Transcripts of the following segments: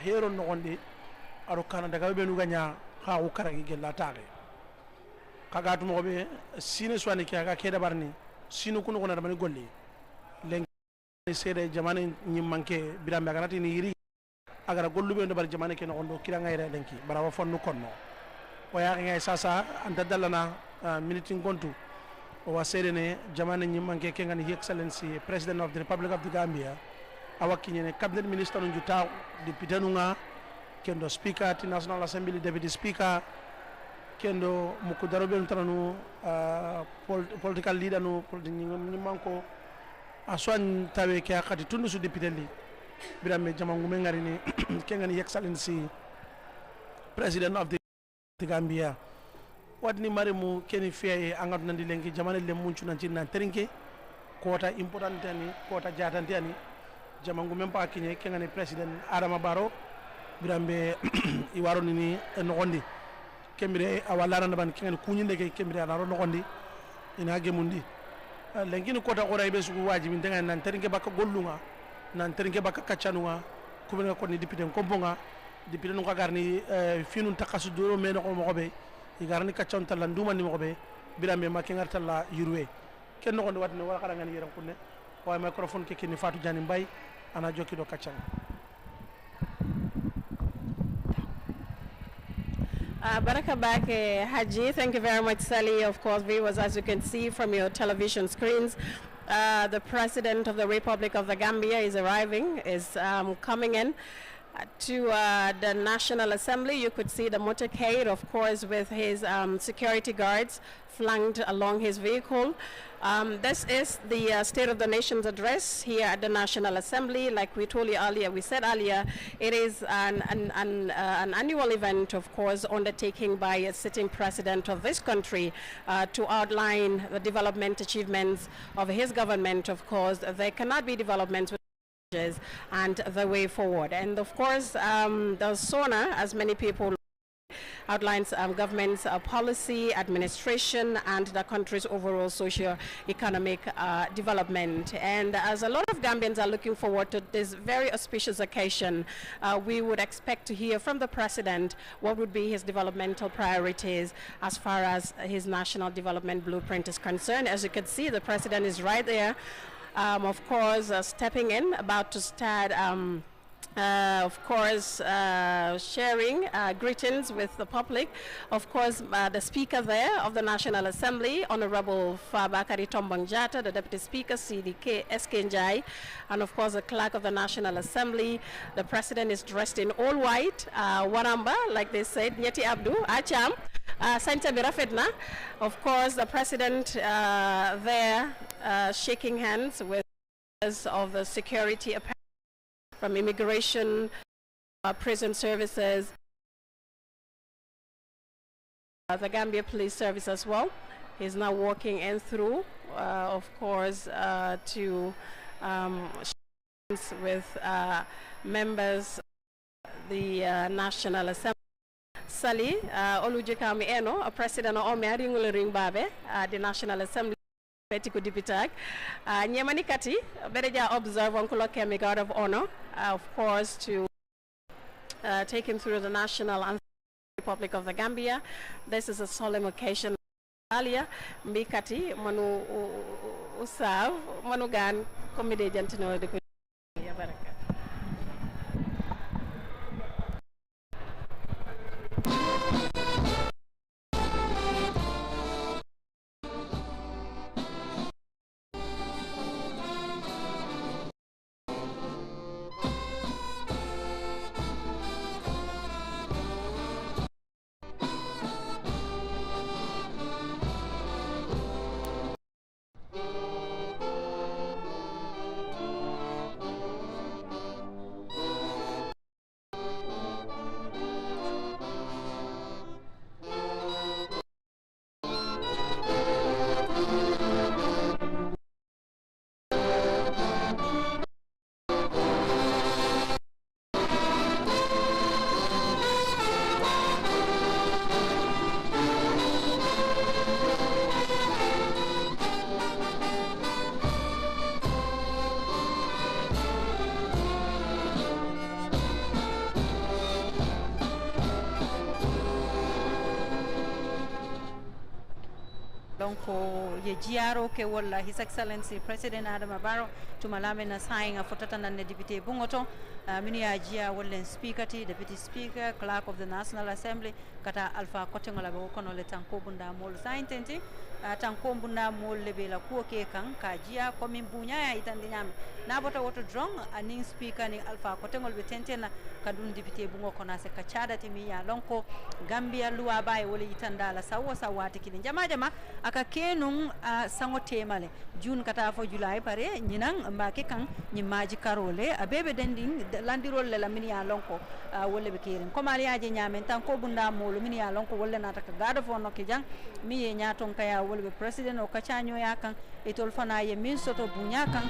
hero no gondi aro kana daga be nu ganya ha ko karagi gella taare kaga to mo be sine swani ki aga keda barni sinu kuno kona damani golli len sede jamane nyim manke birambe ganati ni yiri agara gollube ndo bar jamane ke no gondo kira ngayre lenki barawa fonnu konno o ya ngay sasa anta dalana meeting gontu o wa sede ne jamane nyim manke ke ngani excellency president of the republic of the Gambia awaki ne cabinet minister no juta député nunga kendo speaker ti national assembly deputy speaker kendo mukudaro be ntanu political leader no nyim manko aswan tawe ke akati tundu su député li birambe jamangu me ngari ni kengani excellency president of the Gambia wadni marimu keni fiye angat nandi lengi jamane le munchu nan tin nan terinke kota important ani kota jatante ani jamangu me pa kinye kengani president Adama Barrow birambe iwaro ni no gondi kembire awala ran ban kengani kunyinde ke kembire anaro no gondi ina gemundi lengini kota ko raybe su wajibi ndenga nan terinke baka gollunga nan terinke baka kaccanunga kubena ko ni député kombonga député no garni finun takasu duro men ko mo be igarni kaccan talla nduma ni mo be birambe makki ngartalla yurwe ken no gondo watne wala kala ngani yeram kunne wa microphone ke kini Fatou Jani Mbay ana jokki do kaccan. Baraka Bake Haji, thank you very much, Sally. Of course, viewers, as you can see from your television screens, the President of the Republic of the Gambia is arriving, is coming in to the National Assembly. You could see the motorcade, of course, with his security guards flanked along his vehicle. This is the State of the Nation's address here at the National Assembly. Like we told you earlier, we said earlier, it is an annual event, of course, undertaken by a sitting president of this country to outline the development achievements of his government. Of course, there cannot be developments without and the way forward. And of course, the SONA, as many people outlines government's policy, administration, and the country's overall socio-economic development. And as a lot of Gambians are looking forward to this very auspicious occasion, we would expect to hear from the President what would be his developmental priorities as far as his national development blueprint is concerned. As you can see, the President is right there, of course, stepping in, about to start of course, sharing greetings with the public. Of course, the Speaker there of the National Assembly, Honorable Fabakary Tombong Jatta, the Deputy Speaker, CDK SK Njai, and of course, the Clerk of the National Assembly. The President is dressed in all white, Waramba, like they said, Nyeti Abdu, Acham, Santa Birafedna. Of course, the President there shaking hands with of the security from immigration, prison services, the Gambia Police Service as well. He's now walking in through, of course, to with members of the National Assembly. Sali Olujekami Eno, a president of Omearingul Ringbabe, the National Assembly. Petiku Dipitag, Nyamani Kati, Bereja observe Uncle Kemi Guard of Honor, of course, to take him through the national and Republic of the Gambia. This is a solemn occasion. Alia, Mikati, Manu Usav, Manugan, Comedy Gentino, the lonko ye jiaro ke walla His Excellency President Adama Barrow tumalame na sainga fotata na député bungoto mini ya jia walla speaker ti deputy speaker clerk of the National Assembly kata Alpha Kotengola be kono le tanko bunda mol saintenti tanko bunda mol le be la ko ke kan ka jia komin bunya ya itande nyam na bota woto drong aning speaker ni Alpha Kotengol be tentena kadun député bungo kona se ka chada ti mi ya lonko Gambia luwa bay wala itanda la sawo sawati kini jama aka kenung sango temale June kata fo July pare nyinang mbake kan nyimaji karole abebe dending landirol le la mini ya lonko wala be kirin ko mali aje nyamen tan ko bunda molu mini ya lonko wala nata ka gada fo no kijang mi ye nyaton kaya wala be president o kachanyo ya kan etol fana ye min soto bunya kan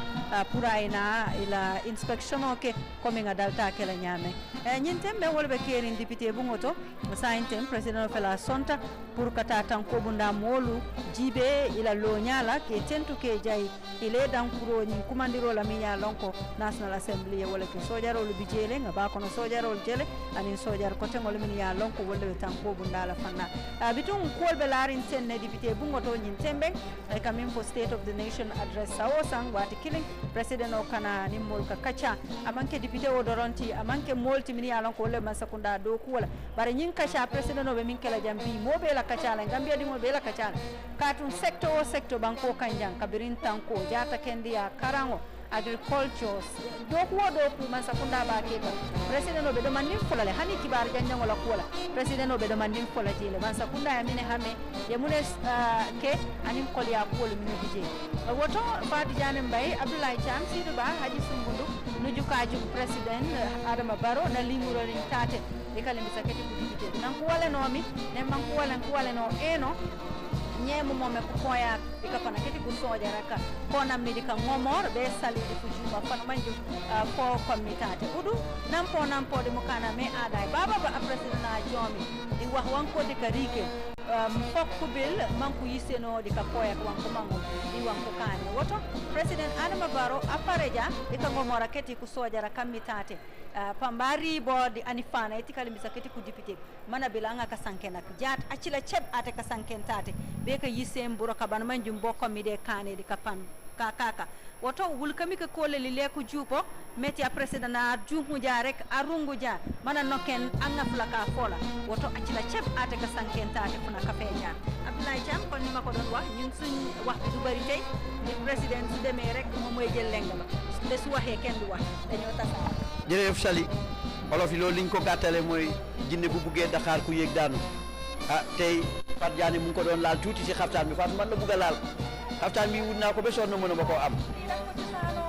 pura ina ila inspection oke komi ngadalta kala nyame nyintem be wala be kirin député bungoto saintem president of la sonta pour kata tan ko bunda molu jibe ila lo nyala ke tentu ke jay ile dan kuro ni kumandiro la miya lonko National Assembly wala ke sojaro lu bijele ngaba kono sojaro jele ani sojar ko tengol min ya lonko wala tan ko bunda la fanna bitun kolbe larin senne député bungoto nyin tembe e kamin for State of the Nation address sawo sang wati killing president o kana ni mol ka kacha amanke député o doronti amanke molti min ya lonko wala masakunda do ku wala bare nyin kacha president o be min kala jambi mobe la kacha la Gambia di mobe la kacha katun sector banko kanjang kabirin tanko jata kendi ya karango agriculture doku man sakunda ba ke ba president o be do mandin fulale hani kibar janja wala kola president o be do mandin fulale jele man sakunda ya mine hame ya mune ke anin kol ya kol mine bije woto fadi janem bay Abdoulaye Cham sidu ba haji sumbundu nuju kaju president Adama Barrow na limuro rin tate e kala mi sakati ku bije nan ko wala no mi ne man ko wala no eno nyemu mome kukoya ikapana kiti kusoja raka kona midika ngomor be sali di fujuma fan manju ko komitate udu nampo de mukana me adai baba ba president na jomi di wax wanko de karike fokku bil manku yiseno di kapoya ko wanko mango di wanko kane woto president Adama Barrow apareja ikangomora kiti kusoja raka mitate pambari bodi anifana etikali misaketi ku député mana bilanga ka sankena jat acila cheb ate ka sankentate be ka yisem buro ka ban manjum bokko mi de kane di kapan kaka woto wulkami ka kole lile ku jupo meti a president na jungu ja rek arungu ja mana noken anga flaka fola woto acila cheb ate ka sankentate funa ka feja Abdoulaye Cham kon ni mako don wax ñun suñ wax du bari tay ni president su demé rek mo moy jël lengalo de su waxe ken du wax dañoo tassa jërëjëf Sali olof yi loolu liñ ko gàttale mooy jinne bu buggee Dakar ku yéeg daanu tey Fatou Diané mu ngi ko doon laal tuuti si xaftaan bi Fatou man la bugg a laal xaftaan bi wut naa ko ba sonn mën a ma koo am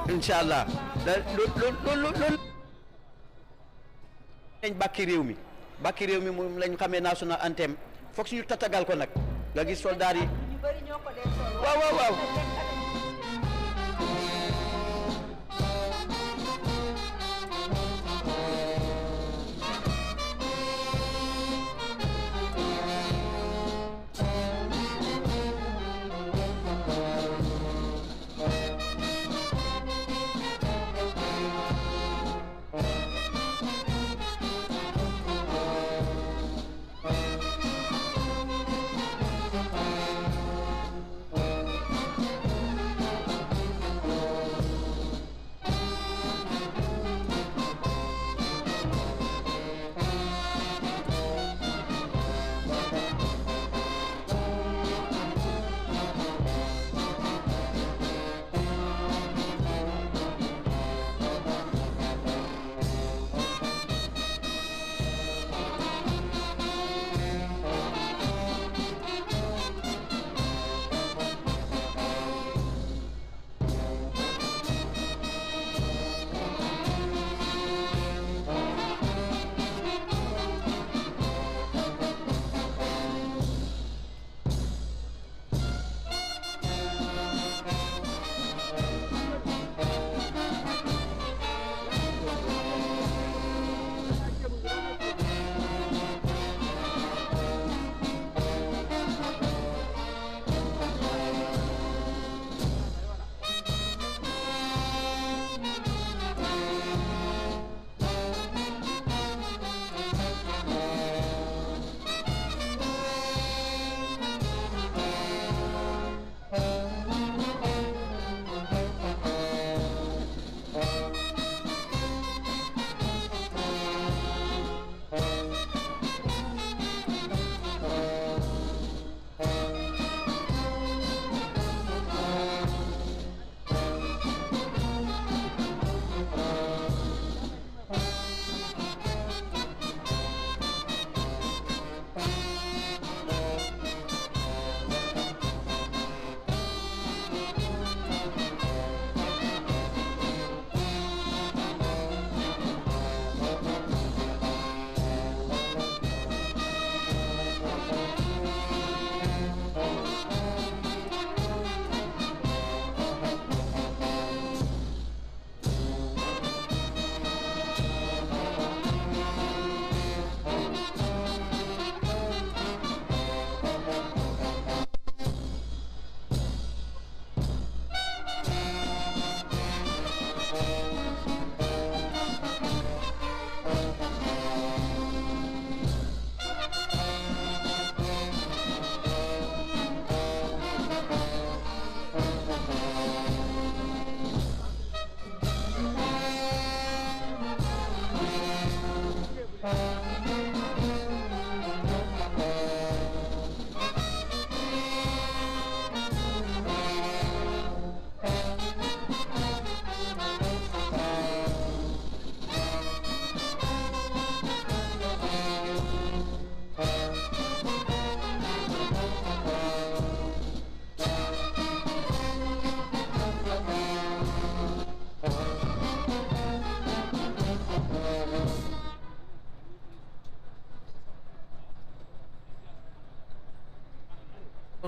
incha allah loolu lañ bàkki réew mi moom lañ xamee national anthem foog suñu tatagal ko nag nga gis soldaar yi waaw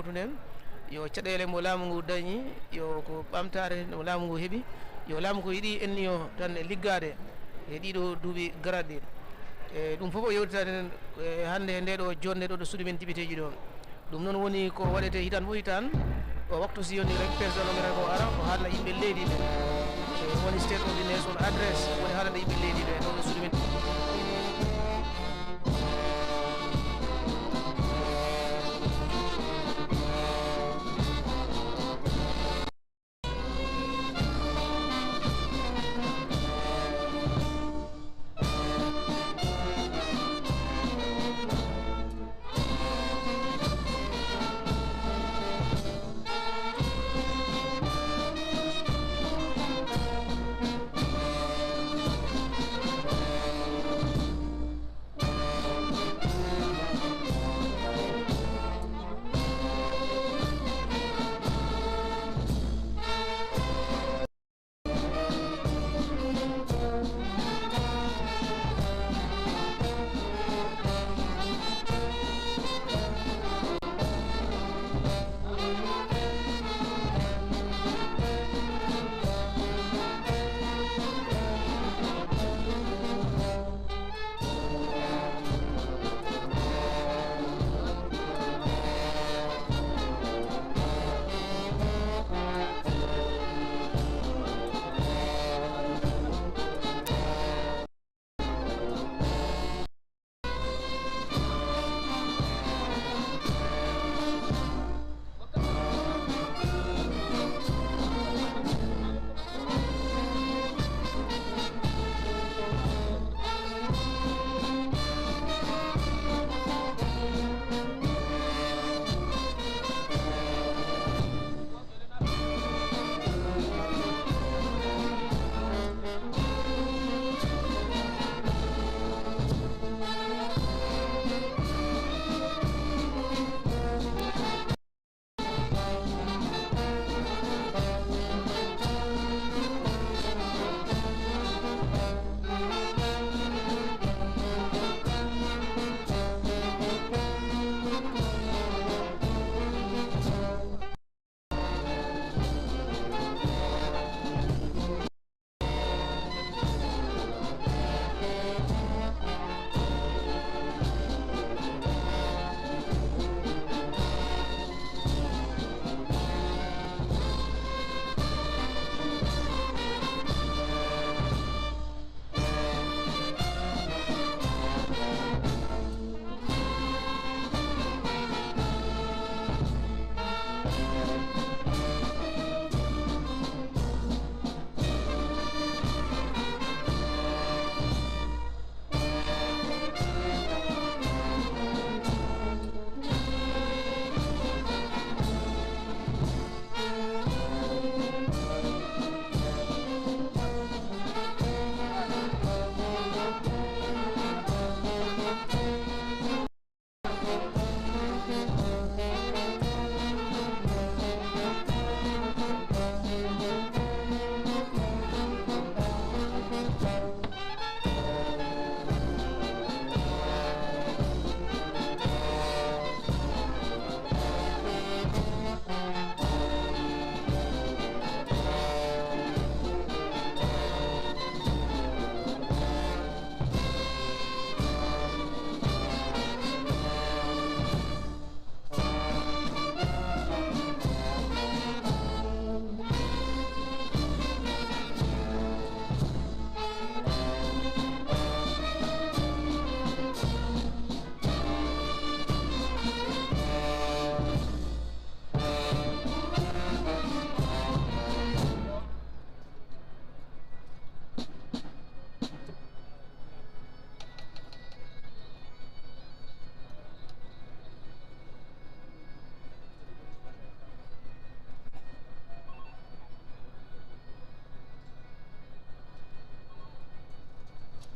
nden yo caɗele mo laamu ngu dañi yo ko ɓamtare no laamu ngu heeɓi yo laamu ko yiɗi enni o tan e liggade e ɗiɗo duuɓi garaɗe e ɗum fof o yewtitade hannde e nde ɗo jonde ɗo ɗo suudu men dibiteji ɗo ɗum noon woni ko waɗete hitan fof hitan o waktu si yoni rek président omira ko ara o haalna yimɓe leydi ɓe woni state ordination adresse woni haalana yimɓe leydi ɓe ɗo ɗo suudu men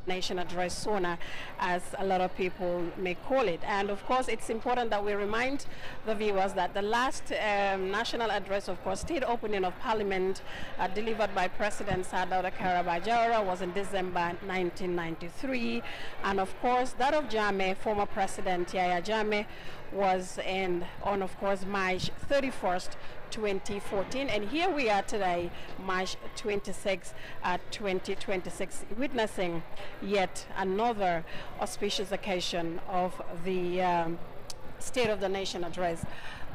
nation address, SONA, as a lot of people may call it. And of course, it's important that we remind the viewers that the last national address, of course, state opening of Parliament delivered by President Sir Dawda Kairaba Jawara was in December 1993. And of course, that of Jammeh, former President Yahya Jammeh, was on, of course, March 31st, 2014. And here we are today, March 26, 2026, witnessing yet another auspicious occasion of the State of the Nation address.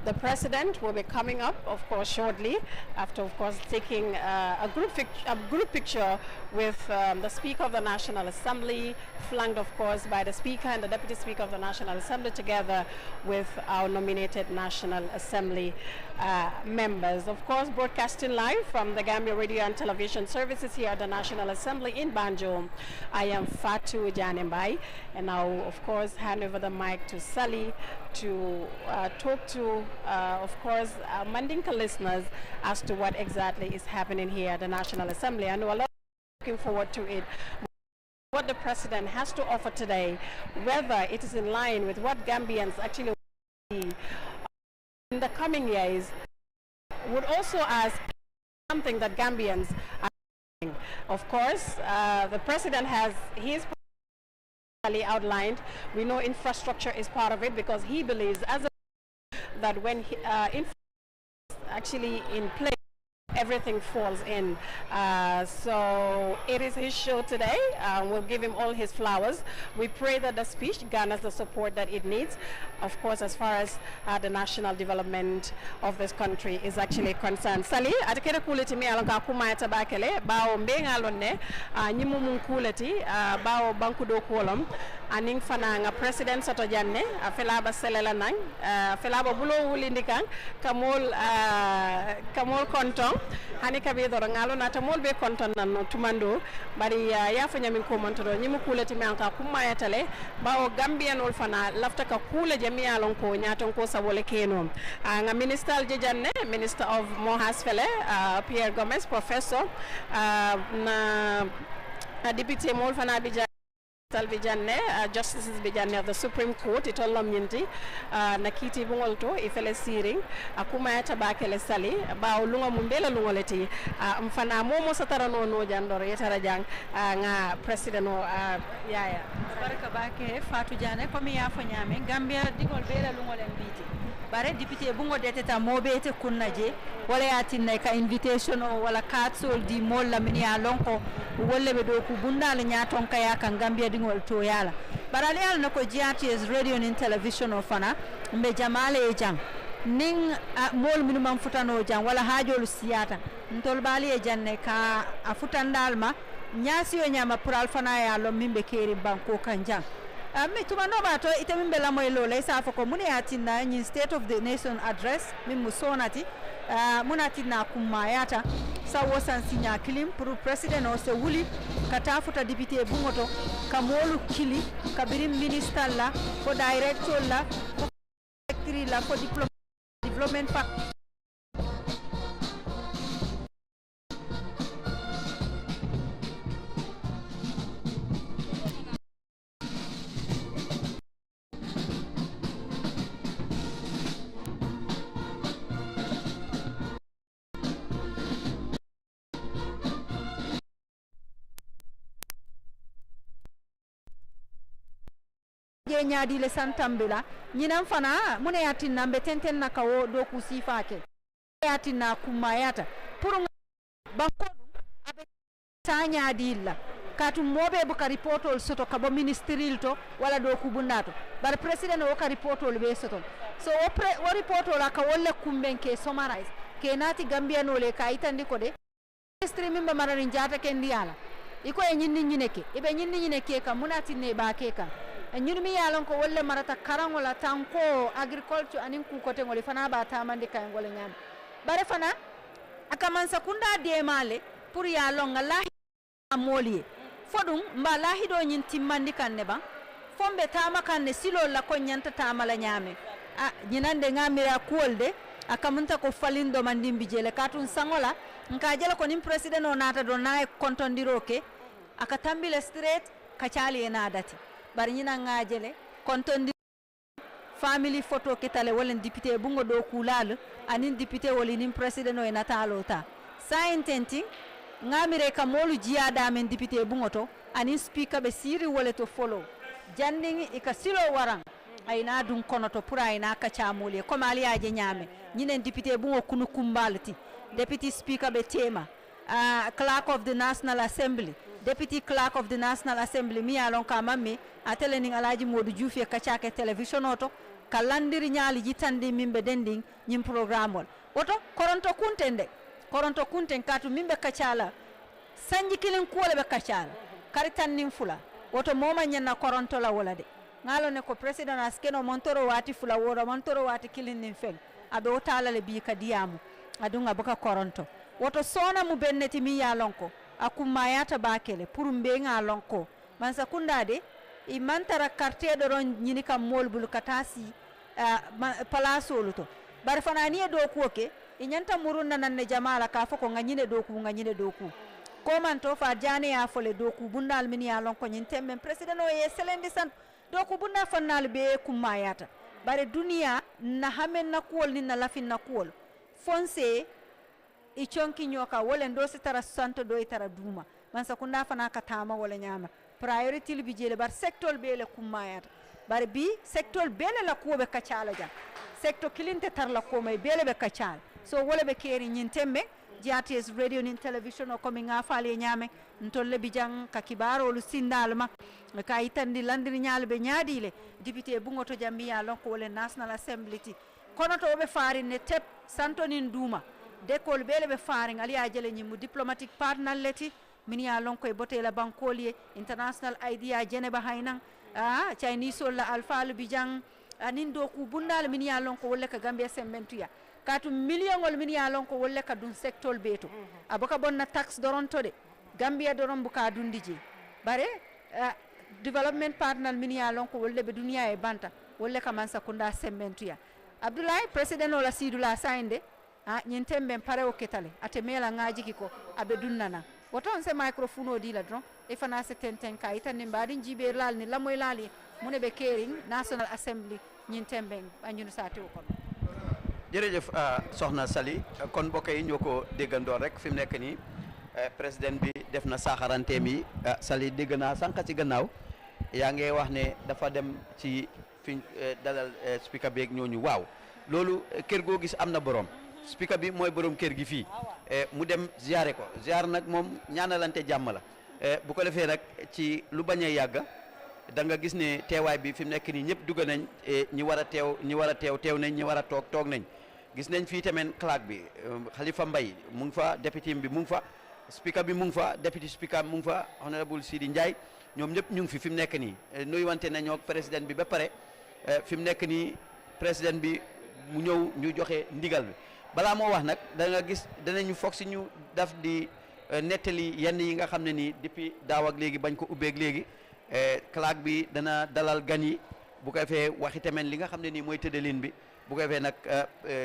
The President will be coming up, of course, shortly, after, of course, taking a group picture with the Speaker of the National Assembly, flanked, of course, by the Speaker and the Deputy Speaker of the National Assembly, together with our nominated National Assembly members. Of course, broadcasting live from the Gambia Radio and Television Services here at the National Assembly in Banjul. I am Fatu Janembai, and now, of course, hand over the mic to Sally to talk to, of course, Mandinka listeners as to what exactly is happening here at the National Assembly. I know a lot are looking forward to it. What the President has to offer today, whether it is in line with what Gambians actually want to see in the coming years, would also ask something that Gambians are doing. Of course, the President has his outlined. We know infrastructure is part of it because he believes that when actually in place, everything falls in. So it is his show today. We'll give him all his flowers. We pray that the speech garners the support that it needs, of course, as far as the national development of this country is actually concerned. Sali, atakera kuleti mi alonga kuma ya tabakele, bao mbenga alone, nyimu munkuleti, bao banku do kolom, aning fana nga President Soto Janne, felaba selela nang, felaba bulo ulindikang, kamol kontong, hani kabe doro ngalo na tamol be konton nan tumando, bari ya fanya min ko montoro, nyimu kuleti mi alonga kuma ya tale, bao Gambian ol fana lafta ka kule mi alon ko nyaton ko sabole keno nga Minister Jejanne, Minister of Mohas Fele, Pierre Gomez, Professor na Deputy Mol Fana Bijanne, Justices Bijanne of the Supreme Court, itolom nyinti na kiti bungolto ifele siring akuma ya tabakele sali ba lunga mumbela lungoleti mfana momo satara no jandoro yetara jang nga President yaya baraka bake Fatou Diané komi ya fanyame Gambia digol bela lungolen biti bare député bungo deteta mobete kunnaje wala yatinne ka invitation o wala katsol di molla min ya lonko wolle be do ku bundal nyaton kaya kan Gambia dingol to yala barale yala nako GRTS radio and television o fana mbe jamale e jang ning mol minimum futano jang wala hajol siyata ntol bali e janne ka afutandal ma nyasi o nyama pral fana ya lo mimbe keri banko kanjang mi tuma no bato ite mimbe la moy lo lay sa fako muni atinna nyin State of the Nation address min musonati munatina kumayata sa wosan sinya kilim pour president o se wuli kata futa député bungoto kamolu kili kabirim minister la ko director la ko secretary la ko development pa nyaadi le santambila nyinam fana mune yatinna mbe tenten na kawo do ku sifake yatinna kumayata pour bankodu abe tanya dilla katu mobe bu ka reportol soto kabo ministril to wala do ku bundato bar president o ka reportol be soto so o reportol aka wolle kumbenke summarize ke nati Gambia no le ka itandi ko de ministry mimba mararin jata ken diala iko e nyinni nyineke ibe nyinni nyineke ka munati ne ba ke ka ñun mi yalon ko wolle marata karango la tanko agriculture anin ku kote ngoli fana ba tamande kay ngol nyam bare fana akaman sakunda de male pour yalon ngala moli fodum mba lahi do nyin timmandi kanne ba fombe tama kanne silo la ko nyanta tamala nyame nyinande ngamira kuolde akamunta ko falindo mandimbi jele katun sangola nka jela ko nim president o nata do nay kontondiro ke aka tambile straight kacali ena dati bar ñina ngajele kontondi family photo kitale wala député bungo do kulal anin député wala nin president o natalo ta sa intenti ngamire kamolu jiada men député bungo to anin speaker be siri wala to follow jandingi ika silo warang ayna dun kono to pour ayna kacamole comme aliaje nyame ñinen député bungo kunu kumbalti deputy speaker be tema clerk of the National Assembly deputy clerk of the National Assembly mi alon ka mamme atele ning alaji Modou Diouf e kacake television oto kalandiri nyaali jitandi mimbe dending nyim programme oto koronto kunten katu mimbe kacala sanji kilin kuole be kacala karitan nin fula oto moma nyanna koronto la wala de ngalo ne ko president askeno montoro wati fula woro montoro wati kilin nin feng abe otala le bi kadiyamu adunga baka koronto woto sona mu benneti mi ya lonko akumayata bakele pour mbe nga lonko man sakunda de i mantara quartier do ron nyini kam molbul katasi palaso luto bar fanani do kuoke i nyanta murunna nanne jamala ka foko nganyine do ku ko man to fa jane ya fole do ku bundal min ya lonko nyin temben president o ye selendi san do ku bunda fannal be kumayata bare dunia na hamen na kuol ni na lafin na kuol fonse i chonki nyoka wala ndo sitara santo do itara duma man sakunda fana katama wala nyama priority li bijele bar sector bele kumayata bar bi sector bele la ko be kacala ja sector kilinte tar la ko may bele be kacala so wala be keri nyintembe JTS radio nin television o komi nga faale nyame ntolle bijang ka kibaro lu sindalma ka itandi landiri nyaal be nyaadile député bungoto jambiya lonko wala National Assembly ti kono to be faari ne tep santonin duma dekol bele be faring ali ajele nyimu diplomatic partner leti mini ya lonko e botela bankolier international idea jeneba haynan Chinese la alfalu bijang anin do ku bundal mini ya lonko wolle ka Gambia sembentuya katu million wol mini ya lonko wolle ka dun sector beto aboka bonna tax doronto de Gambia doron buka dundije bare development partner mini ya lonko wolle be dunia e banta wolle ka man sakunda sembentuya Abdoulaye president ola sidula sainde nyentembe pare o ketale ate mela ngaji kiko abe dunnana woton se microphone o dila dron e fana se tenten ka itane mbadi jibe lal ni lamoy lali mune be kering National Assembly nyentembe anyunu sati o kon jërëjëf soxna Sali kon mbokk yi ñoo ko déggandoo rek fi mu nekk nii président bi def na saaxarante mi Sali dégg naa sànq ci gannaaw yaa ngi wax ne dafa dem ci fi dalal speaker beeg ñooñu waaw loolu kër goo gis am na borom speaker bi mooy borom kër gi fii mu dem ziare ko ziar nag moom ñaanalante jàmm la bu ko defee nag ci lu bañ a yàgg da nga gis ne teewaay bi fi mu nekk nii ñëpp dugg nañ ñi war a teew nañ ñi war a toog nañ gis nañ fii tamit clerk bi Khalifa Mbaye mu ngi fa député bi mu ngi fa speaker bi mu ngi fa député speaker mu ngi fa honorable Sidi Ndiaye ñoom ñëpp ñu ngi fi mu nekk nii nuy wante nañoo président bi ba pare fi mu nekk nii président bi mu ñëw ñu joxe ndigal bi balaa moo wax nag da nga gis danañu foog si ñu daf di nettali yenn yi nga xam ne nii depuis daaw ak léegi bañ ko ubbeeg léegi clerk bi dana dalal gan yi bu ko defee waxi tamit li nga xam ne nii mooy tëddalin bi bu ko defee nag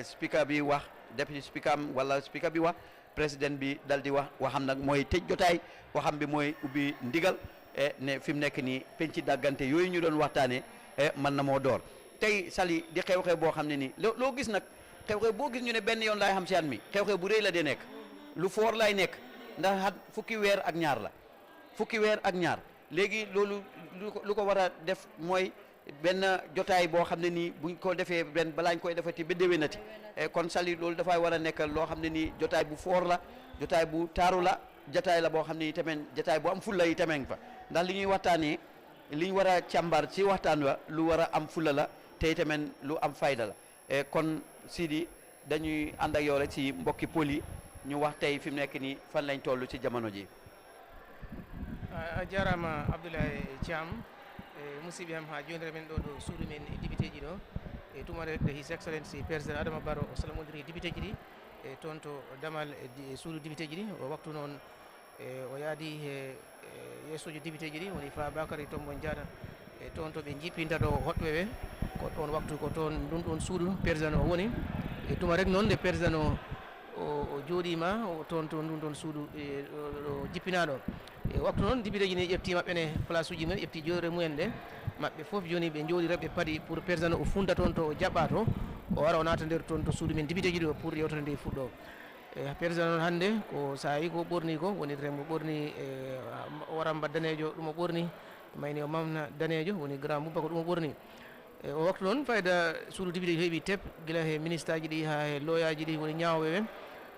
speaker bi wax deputy speaker am wala speaker bi wax président bi dal di waxam nag mooy tëj jotaay waxam bi mooy ubbi ndigal ne fi mu nekk nii penci dàggante yooyu ñu doon waxtaanee mën na moo door tey Sali di xew-xew boo xam ne nii loo gis nag xew-xew boo gis ñu ne benn yoon laay xam si at mi xew-xew bu rëy la dee nekk lu foor lay nekk ndax fukki weer ak ñaar léegi loolu lu ko war a def mooy benn jotaay boo xam ne nii buñ ko defee benn balaañ koy defati ba déwénati kon Sali loolu dafay war a nekk loo xam ne nii jotaay bu foor la jotaay bu taaru la jotaay la boo xam ne yi tamit jotaay bu am fulla yi tamit fa ndax li ñuy waxtaanee li ñu war a càmbar ci waxtaan wa lu war a am fulla la te tamit lu am fayda la kon Sidi dañuy ànd ak yow rek ci mbokki poli yi ñu wax tey fi mu nekk nii fan lañ toll ci jamono ji a jarama Abdoulaye Thiam musidɓe ham ha joni remen ɗo ɗo suudu men député ji ɗo e tumare de his excellency président Adama Barrow o salamodiri député ji ɗi e toon to damal suudu député ji ɗi o waktu noon o yaadi e yeesojo député ji ɗi woni Fa Bakary Tombo Diatta e toon to ɓe jippinta ɗo hoɗɓe ɓe ko on waktu ko toon ɗum ɗon suudu président o woni e tuma rek noon nde président o jooɗima o toon to ɗum ɗon suudu ɗo jippinaɗo e waktu noon député ji ne ƴefti maɓɓe ne place uji men ƴefti jodore mumen ɗe maɓɓe fof joni ɓe jooɗi reɓe paadi pour président o funda toon to jaɓɓa to o wara o naata nder toon to suudu men député ji ɗo pour yewtere nde fuɗɗo e président noon hannde ko sa yi ko ɓorni ko woni remo ɓorni e waramba danejo ɗum o ɓorni mayni o mamna danejo woni grand boubba ko ɗum o ɓorni e o waktu noon fayda suudu député ji heeɓi teb gila he ministre ji ɗi ha he loyaji ɗi woni ñawoɓe ɓen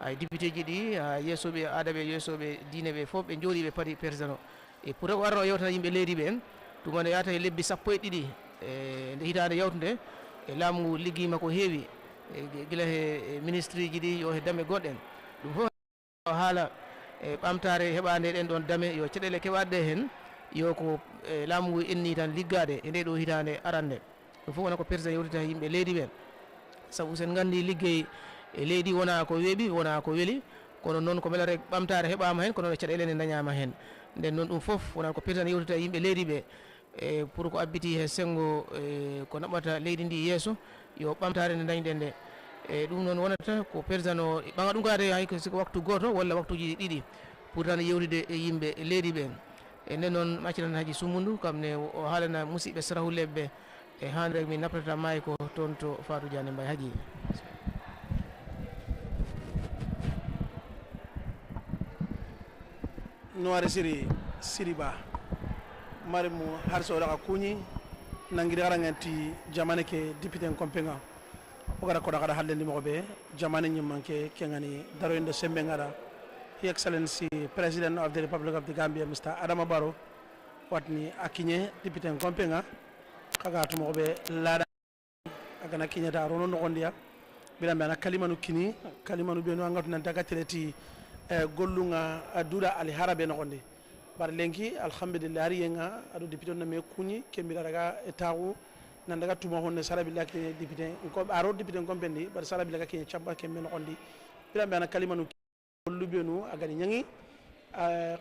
hay député ji ɗi ha yeesoɓe aadaɓe yeesoɓe diine ɓe fof ɓe jooɗi ɓe paadi président o e pour o arno yewtana yimɓe leydi ɓe en tuma nde yata e lebbi sappo e ɗiɗi e nde hitande yawtude e laamu ngu ligguima ko heewi gila he ministre ji ɗi yo he dame goɗɗen ɗum fof o haala e ɓamtare heɓade ɗen ɗon dame yo caɗele keɓaɗe hen yo ko laamu ngu enni tan liggade e nde ɗo hitande arande ɗum fof wona ko président yewtita yimɓe leydi ɓen saabu sen gandi liggey e leydi wona ko weeɓi wona ko weeli kono noon ko melare ɓamtare heɓama hen kono caɗele ne dañama hen nden noon ɗum fof wona ko président yewtita yimɓe leydi ɓe e pour ko abbiti he sengo ko naɓata leydi ndi yeeso yo ɓamtare nde dañɗen nde e ɗum noon wonata ko président o ɓaga ɗum gade hay siko waktu goto walla waktuji ɗiɗi pour tan yewtide e yimɓe leydi ɓen e nden noon maccinan haji sumundu kam ne o haalana musidɓe sarahulleɓe ɓe e hande min naprata maayi ko toon to Fatou Diané Mbaye haji noare siri ba mari mu har so daga kuñi nangiri garanganti jamane ke député en compétent o gara ko daga hallendi mo be jamane nyimmanke kengani daro inde sembe ngara His Excellency President of the Republic of the Gambia Mr. Adama Barrow watni akinye député en compétent kaga to mo be lada agana kinyata rono no gondia bilambe na kalimanu kini kalimanu be no ngatu nan daga teleti gollunga duda ali harabe no gonde bar lenki alhamdulillah riyenga ado député na me kuni kembira daga etawu nan daga tuma honne sarabillah ke député ko aro député ko bendi bar sarabillah ke chamba ke men gondi bilambe na kalimanu gollubenu agani nyangi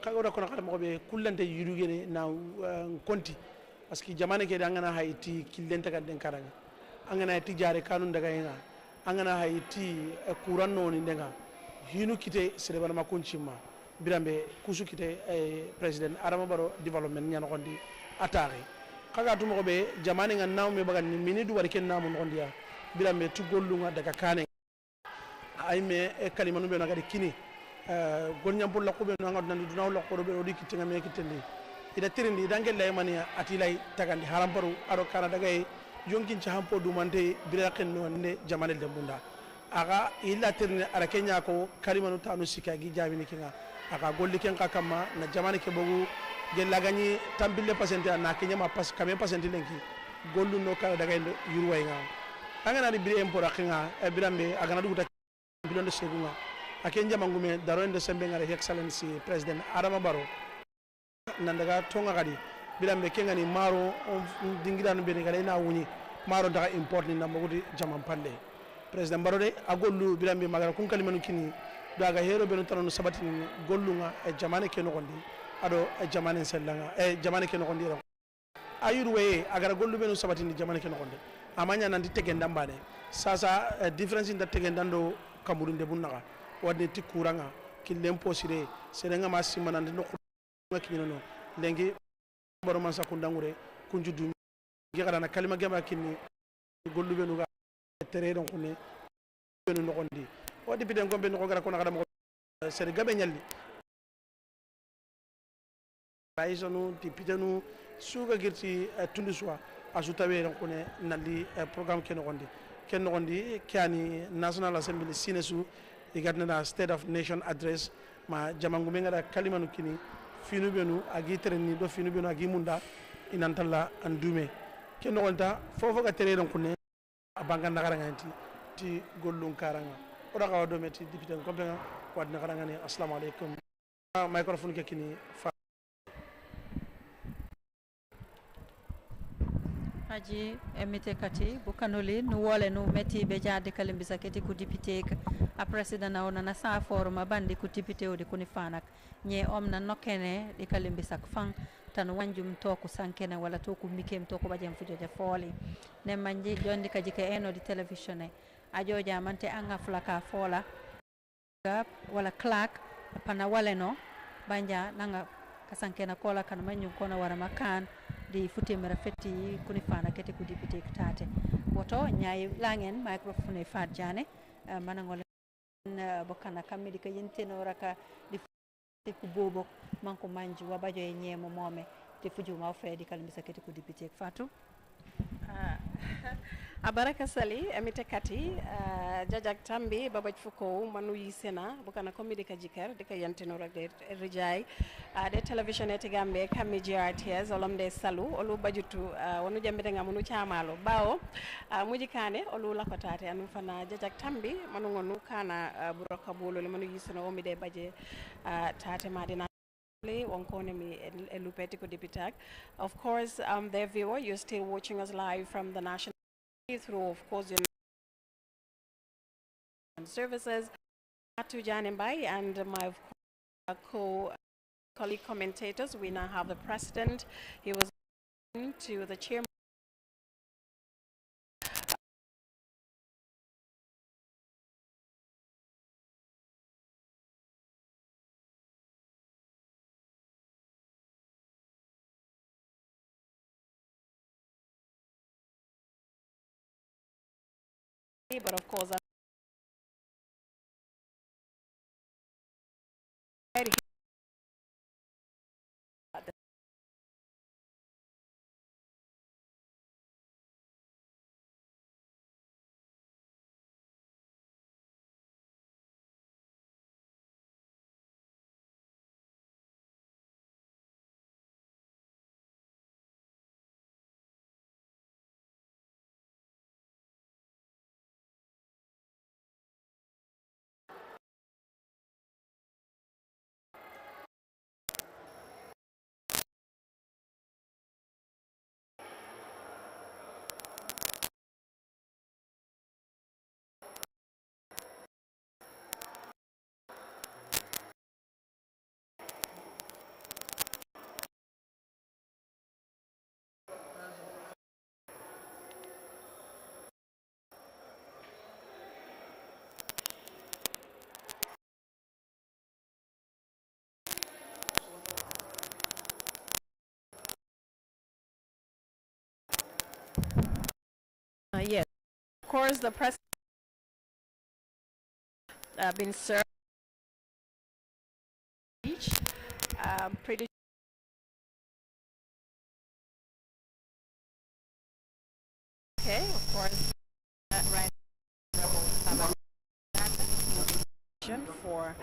kago da kono kada mo be kullante yurugene na konti parce que jamane ke dangana hayti killenta kadden karanga angana hayti jare kanun daga yenga angana hayti kuran no ni denga hinu kite sere bana makunchima birambe kusu kite president Adama Barrow development nyano gondi atare kaga tumo be jamane ngan naw me bagan ni mini du wari ken namu gondiya birambe tu gollunga daga kane ay me kalimanu be nagadi kini golnyam pulla ko be no ngad nan dunaw la ko be o dikiti ngame kitendi ida tirindi dangel lay mani atilay tagandi haramparu aro kana daga yonkin ci hampo du mante biraqen no ne jamane de bunda aga illa tirni ara kenya ko kalimanu tanu sikagi jabini kinga aga golli ken kakama na jamane ke bogu gella gani tambille pasente na kenya ma pas kame pasente lenki gollu no kala daga yurway nga anga na di bire empora kinga e birambe aga na duguta bilondo segunga aken jamangume daro ende sembe ngare His Excellency President Adama Barrow nan daga tonga kadi bilambe kengani maro dingidanu be ngale na wuni maro daga import ni nambo gudi jaman pande President Barrow de agollu bilambe magara kun kalimanu kini daga hero be no tanono sabati gollunga e jamane ke no gondi ado e jamane sellanga e jamane ke no gondi ayurwe agara gollu be no sabati ni jamane ke no gondi amanya nan di tegen dambane sasa difference in da tegen dando kamurunde bunnaga wadde ti kuranga killen posire serenga masima nan no ngakino lengi baro man sakundangure kunju dum gi na kalima gema kinni gollu be no ga tere don kunne be no gondi wadi biden gombe no gara ko na kada mo sere gabe nyalli baisonu ti pitenu suga girti tundu soa asutawe don kunne nalli programme ken gondi kiani National Assembly sinesu igatna State of Nation address ma jamangu me ngara kalimanu kini finu benu agi tereni do finu benu agi munda inantalla andume ken gonta fofo ga tere don kunne abanga nagara nganti ti gollun karanga oda ka do meti député ko be wadna karanga ni assalamu alaikum microphone ke kini haji emite kati bukanoli nu wole nu meti be jade kalimbi saketi ku député a president na ona na sa forma bandi ku député o de kuni fanak nye omna nokene di kalimbi sak fan tan wanjum to ko sankene wala to ko mikem to ko bajem fujoje foli ne manji jondi kaji ke eno di television e ajoja mante anga flaka fola wala clark pana waleno banja nanga kasankena kola kan manyu kona wara makan di futi mera fetti kuni fana kete ku député tate woto nyaay langen microphone Fat Jane manangol bokana kammi di ka yinteno raka di ku bobo manko manji wabajo e nyemo mome te fuju ma fedi kala misaketi ku député Fatou abaraka sali amite kati jajak tambi babaj fuko manu yisena bukana komedi ka jikar de ka yantino rek de rijay de television ete gambe kammi GRTS olom de salu olu bajutu wonu jambe de ngamunu chamalo bawo mujikane olu lakotate anu fana jajak tambi manu ngonu kana buraka bolo le manu yisena o mi de baje tate madina of course, their viewer, you're still watching us live from the national through, of course, your services. Atu Janimbai and my colleague commentators, we now have the president. He was to the chairman. But of course, yes, of course, the president been served. Pretty. Okay, of course, right. For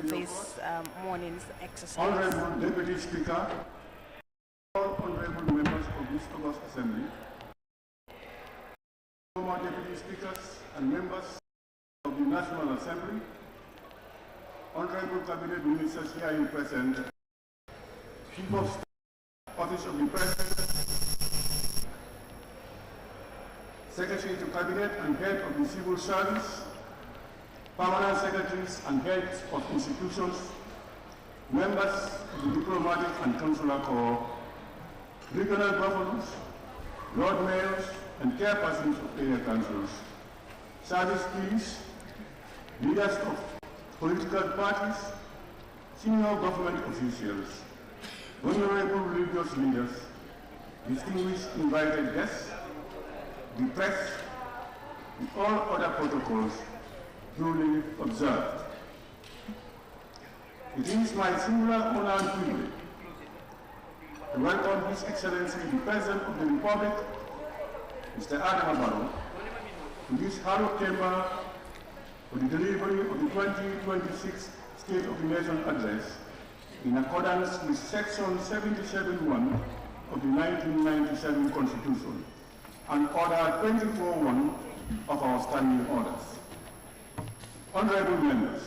this morning's exercise. Honorable Deputy Speaker, all honorable members of this August Assembly, former Deputy Speakers and members of the National Assembly, honorable Cabinet Ministers here in present, Chief of Staff, Office of the President, Secretary to Cabinet and Head of the Civil Service, Permanent Secretaries and Heads of Institutions, members of the Diplomatic and Consular Corps, regional governors, Lord Mayors, and chairpersons of area councils, service chiefs, leaders of political parties, senior government officials, honorable religious leaders, distinguished invited guests, the press, and all other protocols duly observed. It is my singular honor and privilege to welcome His Excellency the President of the Republic, Mr. Adama Barrow, to this hallowed chamber for the delivery of the 2026 State of the Nation Address in accordance with Section 77(1) of the 1997 Constitution and Order 24(1) of our standing orders. Honorable members,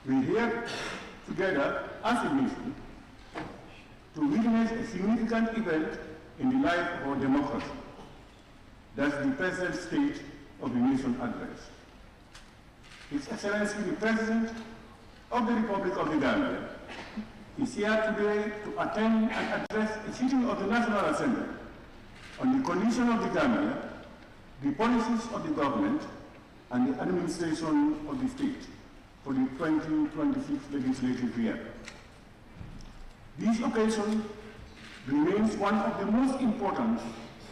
we are here together as a nation to witness a significant event in the life of our democracy. That's the present state of the nation address. His Excellency the President of the Republic of the Gambia is here today to attend and address a sitting of the National Assembly on the condition of the Gambia, the policies of the government, and the administration of the state for the 2026 legislative year. This occasion remains one of the most important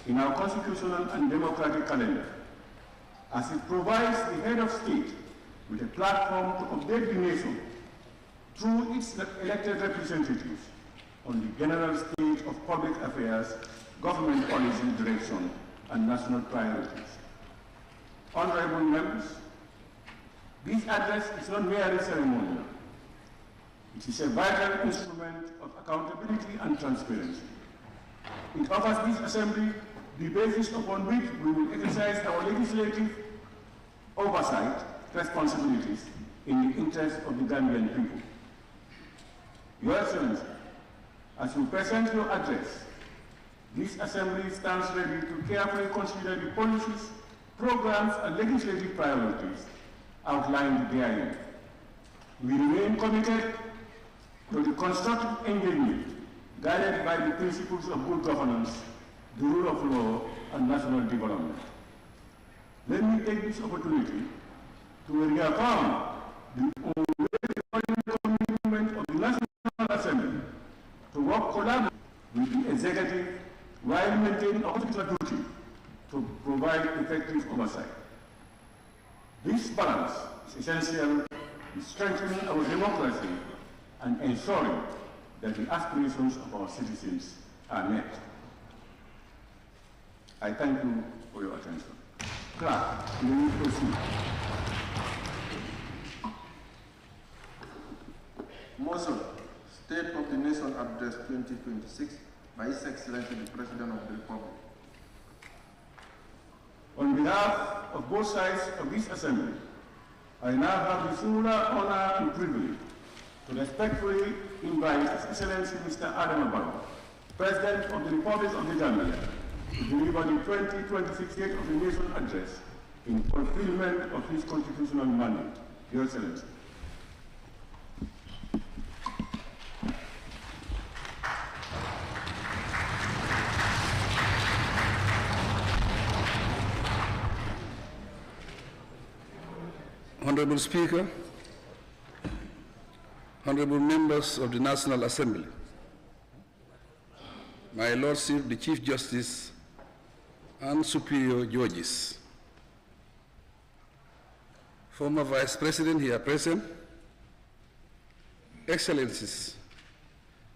in our constitutional and democratic calendar, as it provides the head of state with a platform to update the nation through its elected representatives on the general state of public affairs, government policy direction, and national priorities. Honorable members, this address is not merely ceremonial. It is a vital instrument of accountability and transparency. It offers this Assembly the basis upon which we will exercise our legislative oversight responsibilities in the interest of the Gambian people. Your Excellency, as you present your address, this Assembly stands ready to carefully consider the policies, programs, and legislative priorities outlined therein. We remain committed to the constructive engagement guided by the principles of good governance, the rule of law, and national development. Let me take this opportunity to reaffirm the unwavering commitment of the National Assembly to work collaboratively with the executive while maintaining our constitutional duty to provide effective oversight. This balance is essential in strengthening our democracy and ensuring that the aspirations of our citizens are met. I thank you for your attention. Clerk, you may proceed. Motion, State of the Nation Address 2026 by His Excellency the President of the Republic. On behalf of both sides of this Assembly, I now have the singular honor and privilege to respectfully invite His Excellency Mr. Adama Barrow, President of the Republic of the Gambia, to deliver the 2026 State of the Nation Address in fulfillment of his constitutional mandate. Your Excellency. Honorable Speaker, honorable members of the National Assembly, my Lordship, the Chief Justice and Superior Judges, former Vice President here present, Excellencies,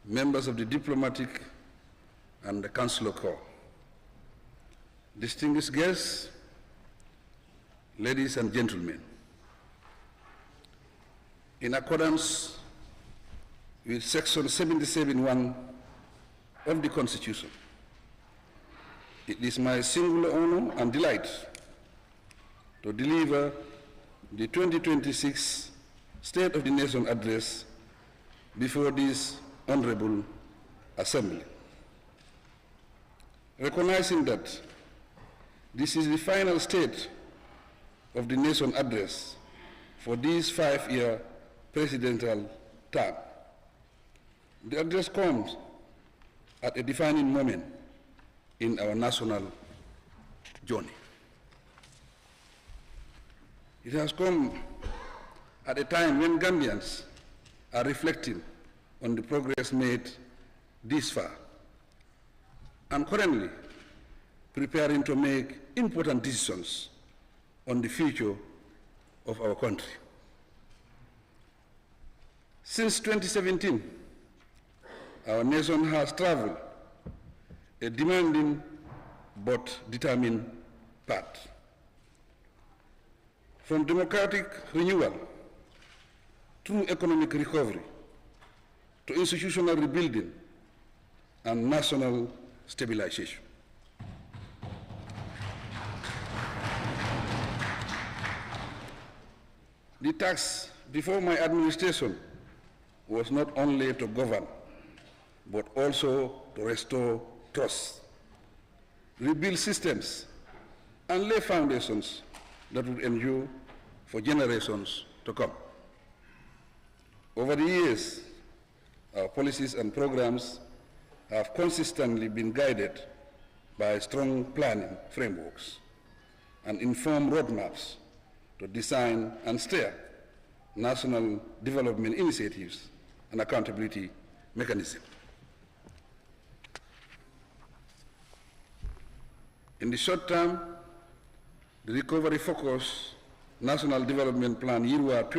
members of the Diplomatic and the Consular Corps, distinguished guests, ladies and gentlemen, in accordance with Section 77(1) of the Constitution, it is my singular honor and delight to deliver the 2026 State of the Nation Address before this Honorable Assembly. Recognizing that this is the final State of the Nation Address for this 5-year presidential term, the address comes at a defining moment in our national journey. It has come at a time when Gambians are reflecting on the progress made this far and currently preparing to make important decisions on the future of our country. Since 2017, our nation has traveled a demanding but determined path. From democratic renewal through economic recovery to institutional rebuilding and national stabilization. The task before my administration was not only to govern, but also to restore trust, rebuild systems, and lay foundations that would endure for generations to come. Over the years, our policies and programs have consistently been guided by strong planning frameworks and informed roadmaps to design and steer national development initiatives and accountability mechanisms. In the short term, the Recovery Focus National Development Plan YIRWA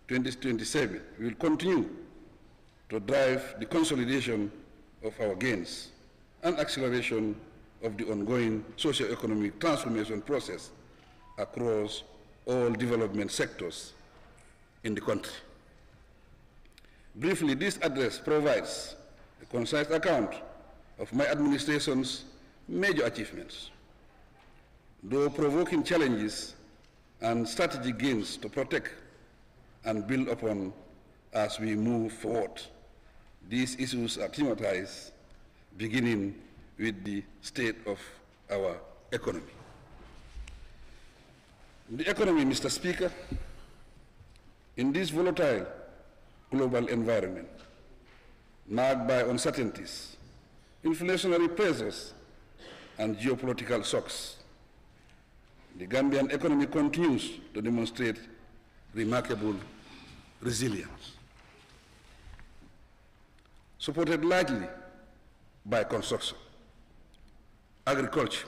2023-2027 will continue to drive the consolidation of our gains and acceleration of the ongoing socio-economic transformation process across all development sectors in the country. Briefly, this address provides a concise account of my administration's major achievements, though provoking challenges and strategic gains to protect and build upon as we move forward. These issues are thematized, beginning with the state of our economy. The economy, Mr. Speaker, in this volatile global environment, marked by uncertainties, inflationary pressures, and geopolitical shocks, the Gambian economy continues to demonstrate remarkable resilience, supported largely by construction, agriculture,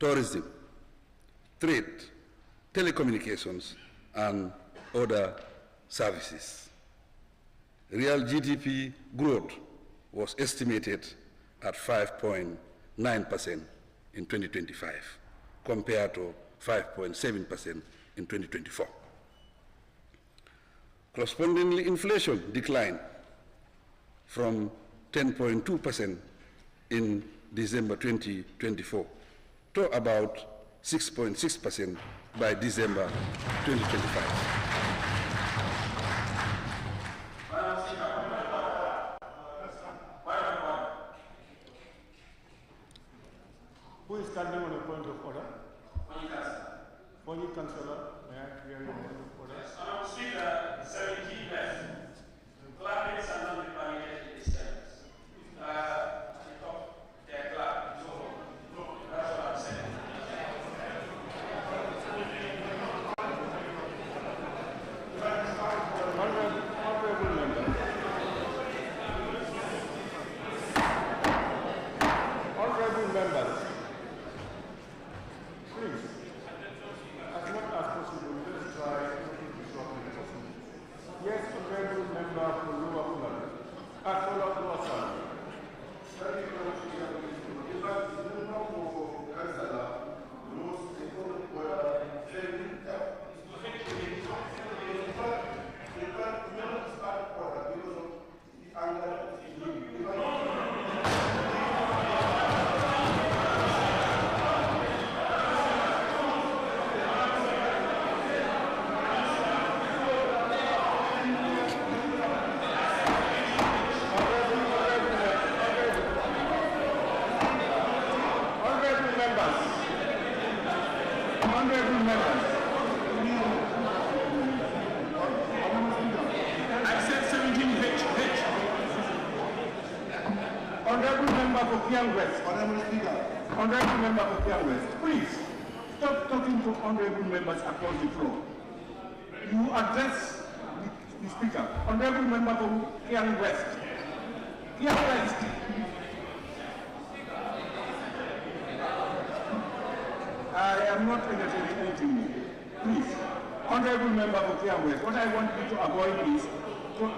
tourism, trade, telecommunications, and other services. Real GDP growth was estimated at 5.9% in 2025, compared to 5.7% in 2024. Correspondingly, inflation declined from 10.2% in December 2024 to about 6.6% by December 2025. Who is standing on a point of order? Fonyi Councillor, may I hear your point of order? Speaker, 17 left. Clerks are not permitted in this service. Their clerk, so that's what I'm saying. Honorable member. Honorable members, please, as much as possible, let's try not to disrupt the possible. Yes, honorable member for Lower Fulani. Lower Sand. Honorable member for Kiang West, please stop talking to honorable members across the floor. You address the speaker. Honorable member for Kiang West. Kiang West. I am not entertaining anything new. Please, honorable member for Kiang West, what I want you to avoid is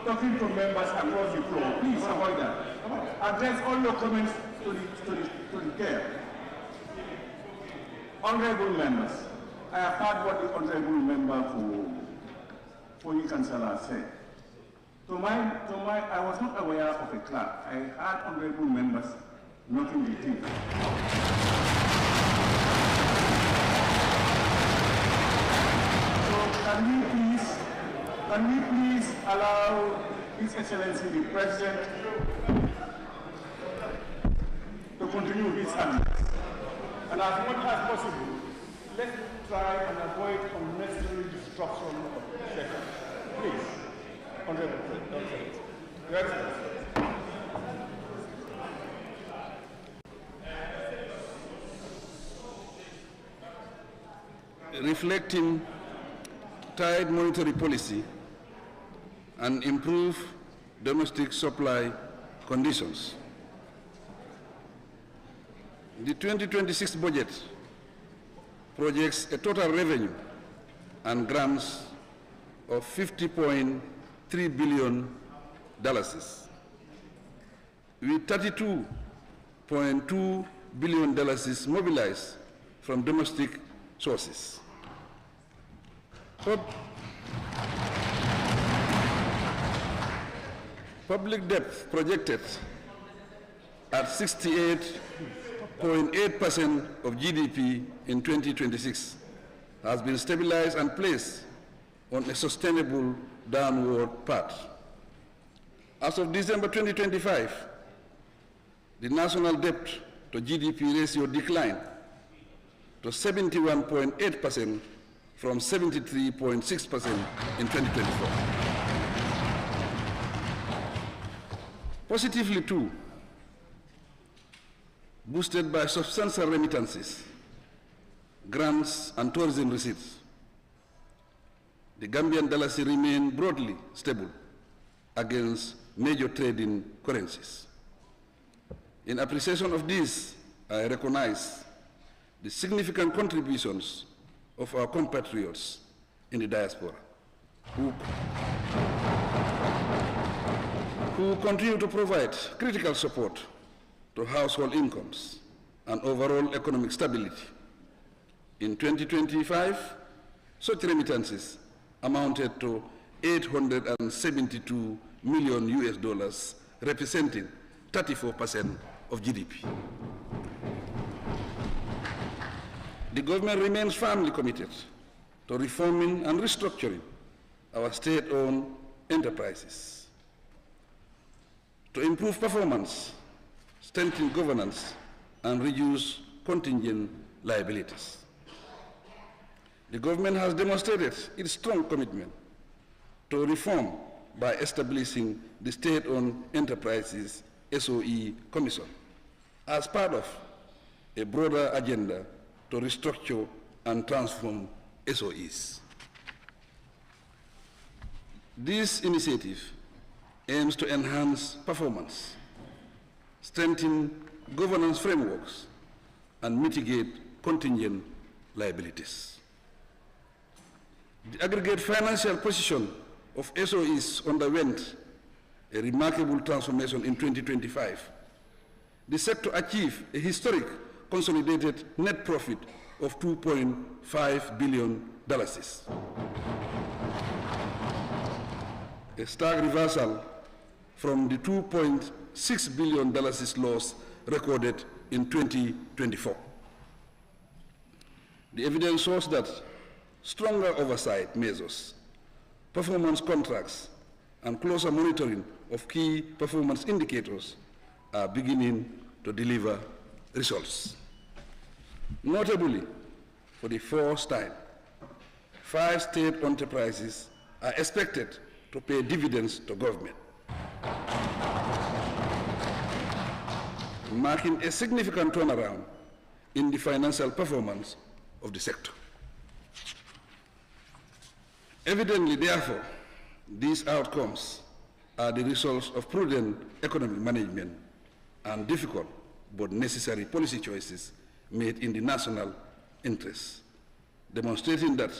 talking to members across the floor. Please avoid that. Address all your comments to the chair. Honorable members, I have heard what the honorable member for Fonyi Councillor said. I was not aware of a clerk. I heard honorable members knocking the table. So can we please allow His Excellency the President to continue his address? And as much as possible, let's try and avoid unnecessary disruption of the session. Please, Honorable President. Your Excellency. Reflecting tight monetary policy and improve domestic supply conditions, The 2026 budget projects a total revenue and grants of $50.3 billion, with $32.2 billion mobilized from domestic sources. Public debt projected at 68.8% of GDP in 2026 has been stabilized and placed on a sustainable downward path. As of December 2025, the national debt to GDP ratio declined to 71.8% from 73.6% in 2024. Positively too, boosted by substantial remittances, grants and tourism receipts, the Gambian dalasi remained broadly stable against major trading currencies. In appreciation of this, I recognize the significant contributions of our compatriots in the diaspora, who continue to provide critical support to household incomes and overall economic stability. In 2025, such remittances amounted to $872 million, representing 34% of GDP. The government remains firmly committed to reforming and restructuring our state-owned enterprises, to improve performance, strengthen governance, and reduce contingent liabilities. The government has demonstrated its strong commitment to reform by establishing the State-Owned Enterprises SOE Commission as part of a broader agenda to restructure and transform SOEs. This initiative aims to enhance performance, strengthen governance frameworks, and mitigate contingent liabilities. The aggregate financial position of SOEs underwent a remarkable transformation in 2025. The sector achieved a historic consolidated net profit of $2.5 billion, a stark reversal from the $2.6 billion loss recorded in 2024. The evidence shows that stronger oversight measures, performance contracts, and closer monitoring of key performance indicators are beginning to deliver results. Notably, for the first time, 5 state enterprises are expected to pay dividends to government, marking a significant turnaround in the financial performance of the sector. Evidently, therefore, these outcomes are the results of prudent economic management and difficult but necessary policy choices made in the national interest, demonstrating that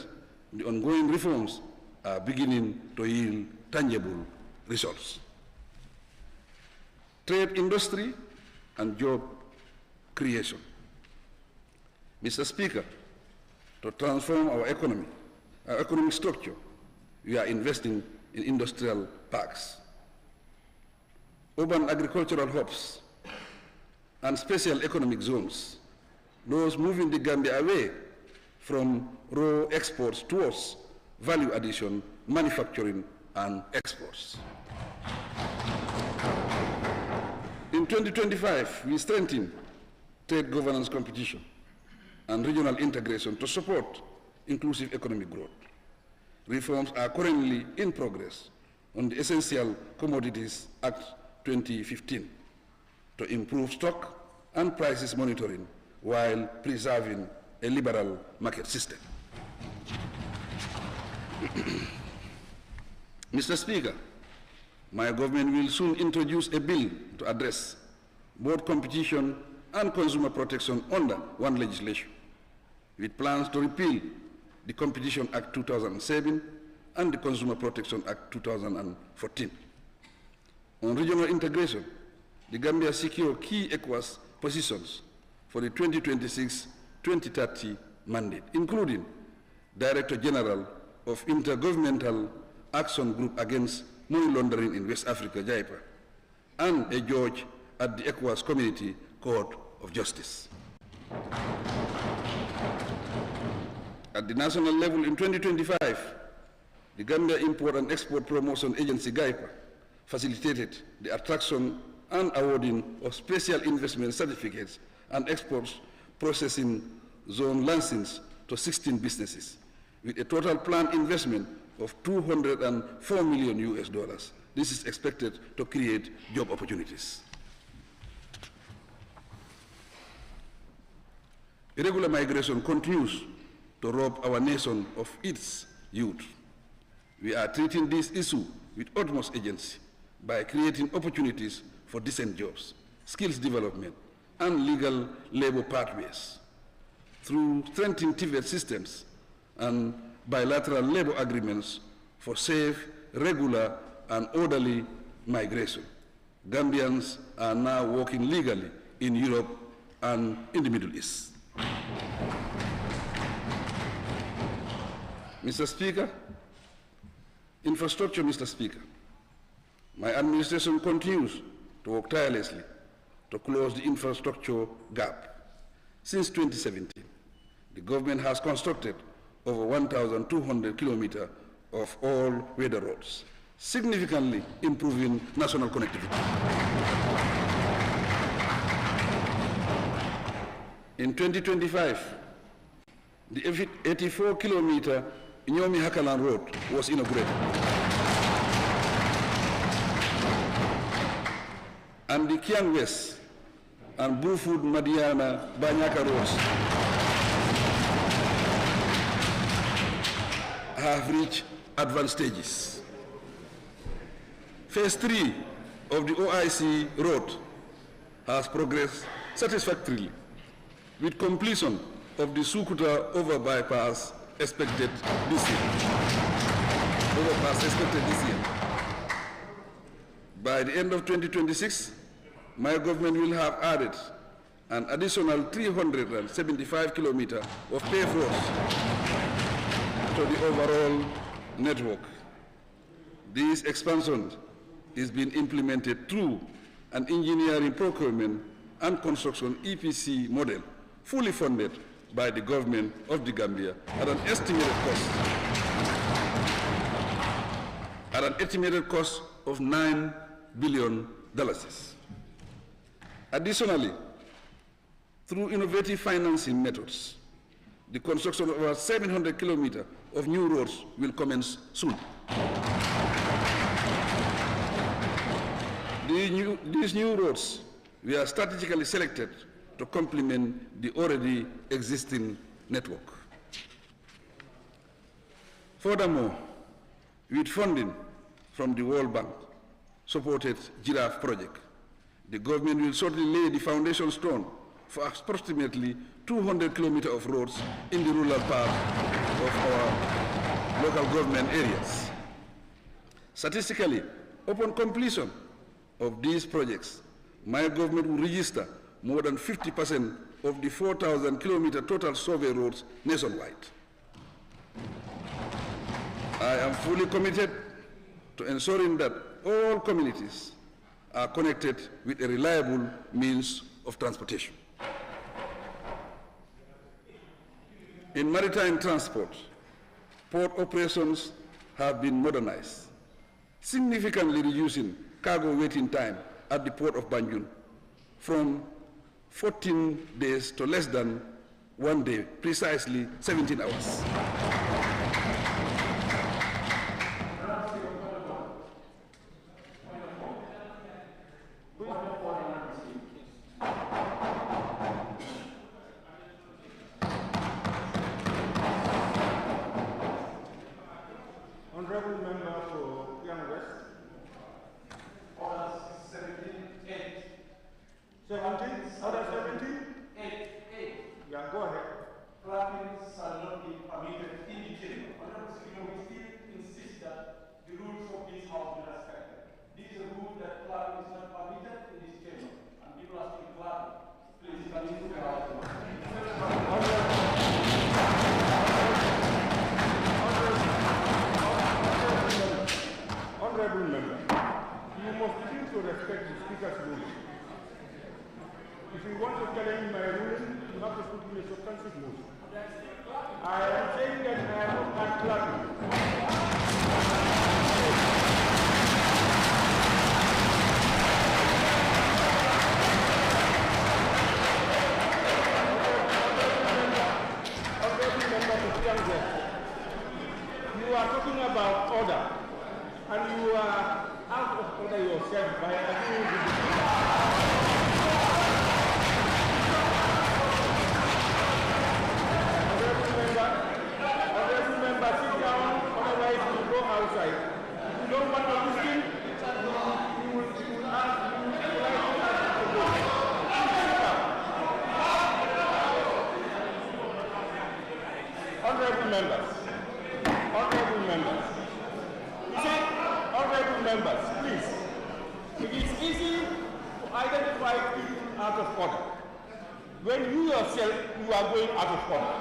the ongoing reforms are beginning to yield tangible results. Trade, industry, and job creation. Mr. Speaker, to transform our economic structure, we are investing in industrial parks, urban agricultural hubs, and special economic zones, those moving the Gambia away from raw exports towards value addition, manufacturing, and exports. In 2025, we strengthened trade governance competition and regional integration to support inclusive economic growth. Reforms are currently in progress on the Essential Commodities Act 2015 to improve stock and prices monitoring while preserving a liberal market system. Mr. Speaker, my government will soon introduce a bill to address both competition and consumer protection under one legislation, with plans to repeal the Competition Act 2007 and the Consumer Protection Act 2014. On regional integration, the Gambia secured key ECOWAS positions for the 2026-2030 mandate, including Director General of Intergovernmental Action Group Against Money Laundering in West Africa, JIPA, and a judge at the ECOWAS Community Court of Justice. At the national level in 2025, the Gambia Import and Export Promotion Agency, GIPA, facilitated the attraction and awarding of special investment certificates and exports processing zone licenses to 16 businesses, with a total planned investment of $204 million US. This is expected to create job opportunities. Irregular migration continues to rob our nation of its youth. We are treating this issue with utmost urgency by creating opportunities for decent jobs, skills development, and legal labor pathways through strengthening TVET systems and bilateral labor agreements for safe, regular, and orderly migration. Gambians are now working legally in Europe and in the Middle East. Mr. Speaker, infrastructure, Mr. Speaker, my administration continues to work tirelessly to close the infrastructure gap. Since 2017, the government has constructed over 1,200 kilometers of all-weather roads, significantly improving national connectivity. In 2025, the 84-kilometer Nyomi-Hakalan Road was inaugurated, and the Kiang West and Brufut-Madiana-Banyaka roads have reached advanced stages. Phase 3 of the OIC road has progressed satisfactorily, with completion of the Sukuta overpass expected this year. By the end of 2026, my government will have added an additional 375 kilometers of paved roads to the overall network. This expansion is being implemented through an engineering, procurement, and construction EPC model, fully funded by the government of the Gambia at an estimated cost of $9 billion. Additionally, through innovative financing methods, the construction of about 700 kilometers of new roads will commence soon. These new roads were strategically selected to complement the already existing network. Furthermore, with funding from the World Bank supported Giraffe project, the government will shortly lay the foundation stone for approximately 200 kilometers of roads in the rural part of our local government areas. Statistically, upon completion of these projects, my government will register more than 50% of the 4,000 kilometer total survey roads nationwide. I am fully committed to ensuring that all communities are connected with a reliable means of transportation. In maritime transport, port operations have been modernized, significantly reducing cargo waiting time at the port of Banjul from 14 days to less than 1 day, precisely 17 hours. Honorable member for Young West. Order 17. Order 17. not be permitted in the chamber. Honorable Speaker, we still insist that the rules of this House be respected. This is a rule that clapping is not permitted in this chamber, and people are still clapping. Please, can you move out? Honorable member, you must begin to respect the Speaker's ruling. If you want to challenge my ruling, you have to put in a substantive motion. I am saying that I am not clapping. You are talking about order, and you are out of order yourself by agreeing with the Honorable member, sit down, otherwise you will go outside. If you don't want to listen, you will ask to go. Honorable members, you see, honorable members, please, it is easy to identify people out of order when you yourself, you are going out of order.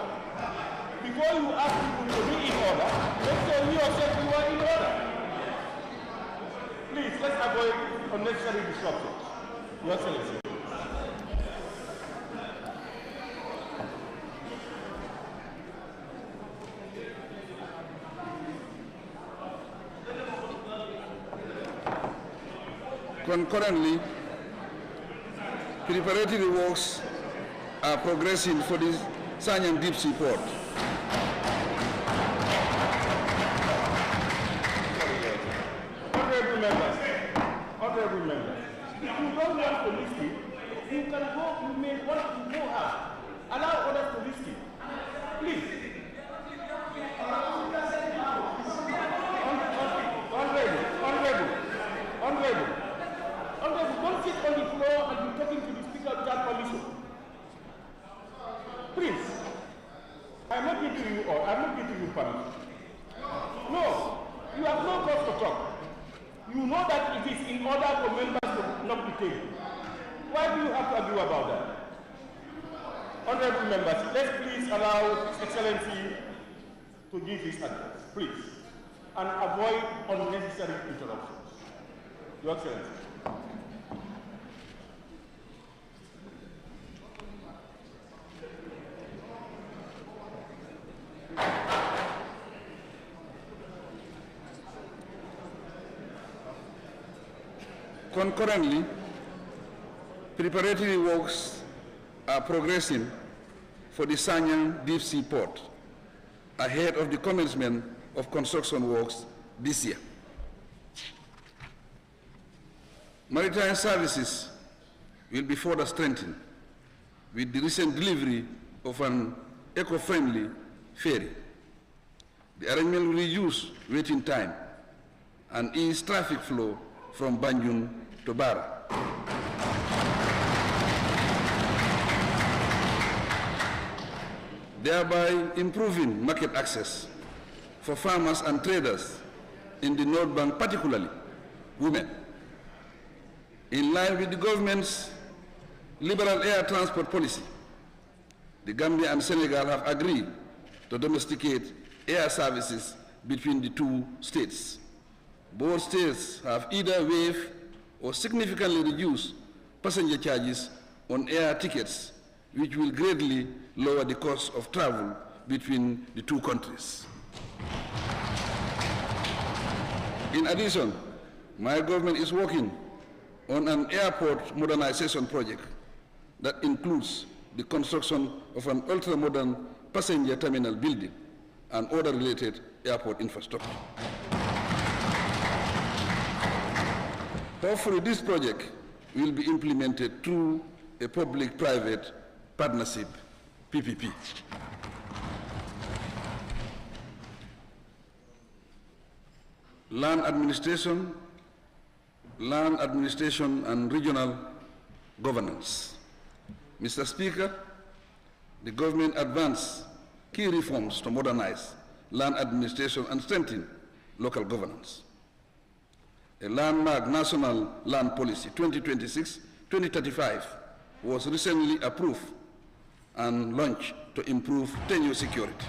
Before you ask people to be in order, make sure you yourself you are in order. Please, let's avoid unnecessary disruptions. Your Excellency. Concurrently, preparatory works are progressing for the Sanyang Deep Sea Port. Honorable members, if you don't want to listen, you can go, you may want to go out. Allow others to listen. Please. Honorable, don't sit on the floor and be talking to the Speaker without permission. Please. I'm not giving you permission. No, you have no cause to talk. You know that it is in order for members to not be taken. Why do you have to argue about that? Honorable members, let's please allow His Excellency to give his address, please, and avoid unnecessary interruptions. Your Excellency. Concurrently, preparatory works are progressing for the Sanyang Deep Sea Port ahead of the commencement of construction works this year. Maritime services will be further strengthened with the recent delivery of an eco-friendly ferry. The arrangement will reduce waiting time and ease traffic flow from Banjul to Bara. Thereby improving market access for farmers and traders in the North Bank, particularly women. In line with the government's liberal air transport policy, the Gambia and Senegal have agreed to domesticate air services between the two states. Both states have either waived or significantly reduced passenger charges on air tickets, which will greatly lower the cost of travel between the two countries. In addition, my government is working on an airport modernization project that includes the construction of an ultra-modern passenger terminal building and other related airport infrastructure. Hopefully, this project will be implemented through a public-private partnership, PPP. Land administration and regional governance. Mr. Speaker, the government advanced key reforms to modernize land administration and strengthen local governance. A landmark National Land Policy 2026-2035 was recently approved and launched to improve tenure security,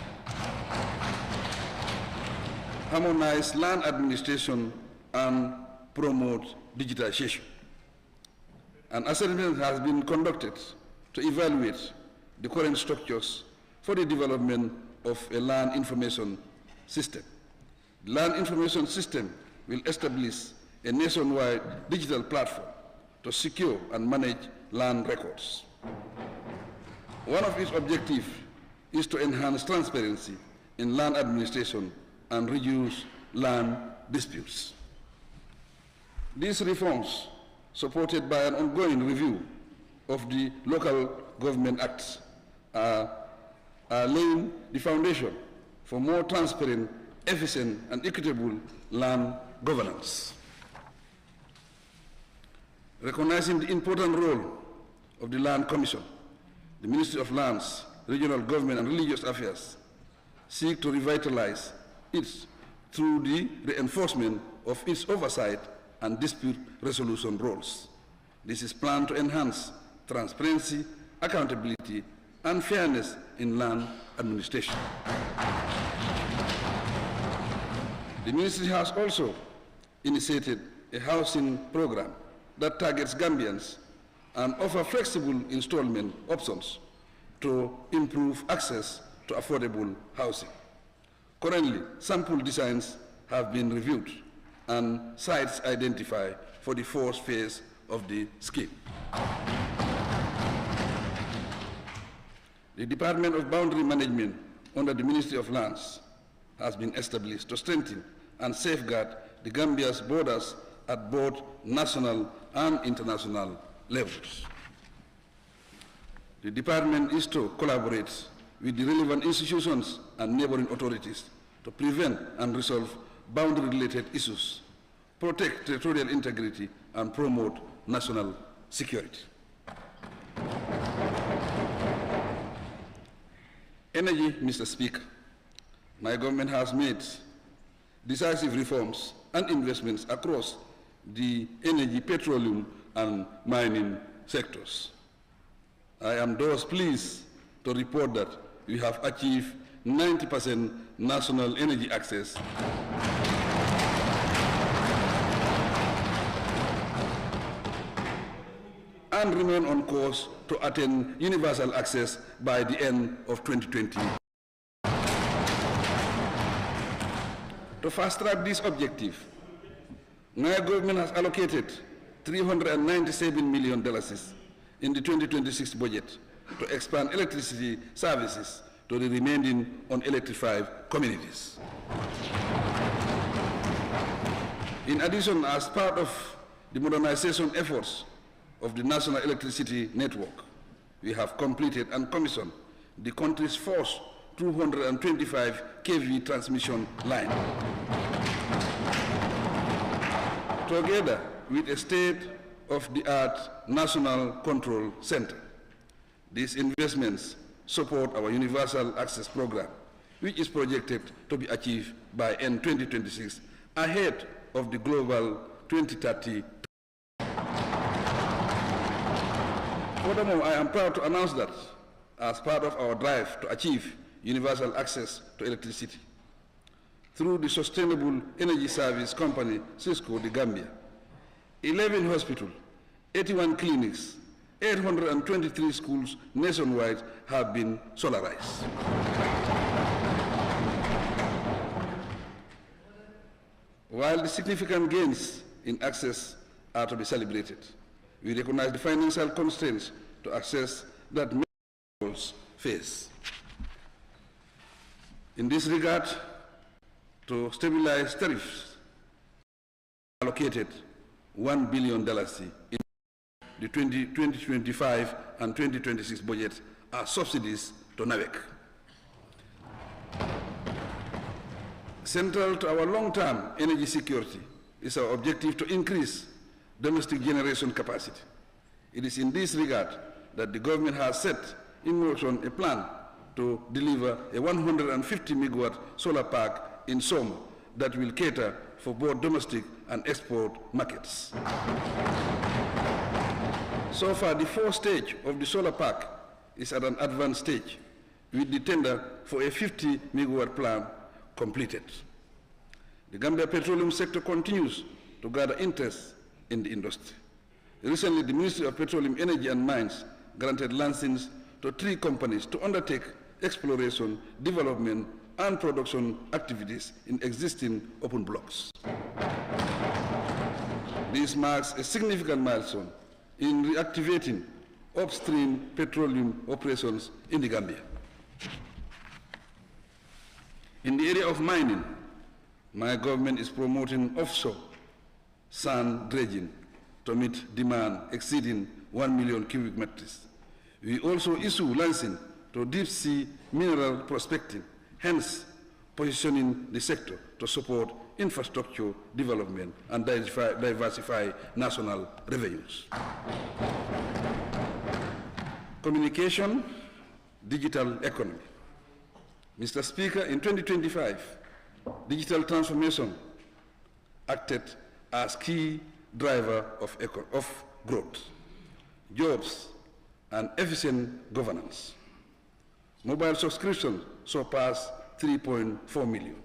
harmonize land administration, and promote digitization. An assessment has been conducted to evaluate the current structures for the development of a land information system. The land information system will establish a nationwide digital platform to secure and manage land records. One of its objectives is to enhance transparency in land administration and reduce land disputes. These reforms, supported by an ongoing review of the Local Government Acts, are laying the foundation for more transparent, efficient, and equitable land governance. Recognizing the important role of the Land Commission, the Ministry of Lands, Regional Government, and Religious Affairs seek to revitalize it through the reinforcement of its oversight and dispute resolution roles. This is planned to enhance transparency, accountability, and fairness in land administration. The ministry has also initiated a housing program that targets Gambians and offers flexible installment options to improve access to affordable housing. Currently, sample designs have been reviewed and sites identified for the fourth phase of the scheme. The Department of Boundary Management under the Ministry of Lands has been established to strengthen and safeguard the Gambia's borders at both national and international levels. The department is to collaborate with the relevant institutions and neighboring authorities to prevent and resolve boundary-related issues, protect territorial integrity, and promote national security. Energy, Mr. Speaker. My government has made decisive reforms and investments across the energy, petroleum, and mining sectors. I am thus pleased to report that we have achieved 90% national energy access and remain on course to attain universal access by the end of 2020. To fast-track this objective, my government has allocated $397 million in the 2026 budget to expand electricity services to the remaining unelectrified communities. In addition, as part of the modernization efforts of the National Electricity Network, we have completed and commissioned the country's first 225 kV transmission line, together with a state-of-the-art National Control Center. These investments support our Universal Access Program, which is projected to be achieved by end 2026, ahead of the global 2030. Furthermore, I am proud to announce that as part of our drive to achieve universal access to electricity, through the Sustainable Energy Service Company, Cisco, the Gambia, 11 hospitals, 81 clinics, 823 schools nationwide have been solarized. While the significant gains in access are to be celebrated, we recognize the financial constraints to access that many households face. In this regard, to stabilize tariffs, allocated $1 billion in the 2025 and 2026 budget as subsidies to NAVEC. Central to our long-term energy security is our objective to increase domestic generation capacity. It is in this regard that the government has set in motion a plan to deliver a 150 megawatt solar park in Soma that will cater for both domestic and export markets. So far, the fourth stage of the solar park is at an advanced stage, with the tender for a 50 megawatt plant completed. The Gambia petroleum sector continues to gather interest in the industry. Recently, the Ministry of Petroleum, Energy and Mines granted licenses to 3 companies to undertake exploration, development, and production activities in existing open blocks. This marks a significant milestone in reactivating upstream petroleum operations in the Gambia. In the area of mining, my government is promoting offshore sand dredging to meet demand exceeding 1 million cubic meters. We also issue licensing to deep-sea mineral prospecting, hence positioning the sector to support infrastructure development and diversify national revenues. Communication, digital economy. Mr. Speaker, in 2025, digital transformation acted as key driver of growth, jobs, and efficient governance. Mobile subscriptions surpassed 3.4 million.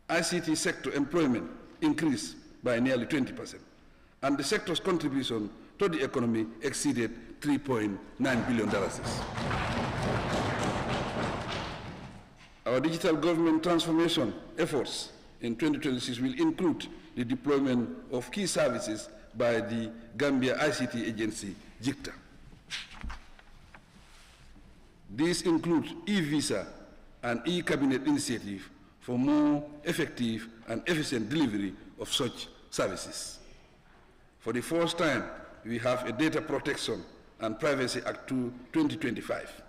ICT sector employment increased by nearly 20%, and the sector's contribution to the economy exceeded $3.9 billion. Our digital government transformation efforts in 2026 will include the deployment of key services by the Gambia ICT agency, GICTA. These include e-visa and e-cabinet initiative for more effective and efficient delivery of such services. For the first time, we have a Data Protection and Privacy Act 2025.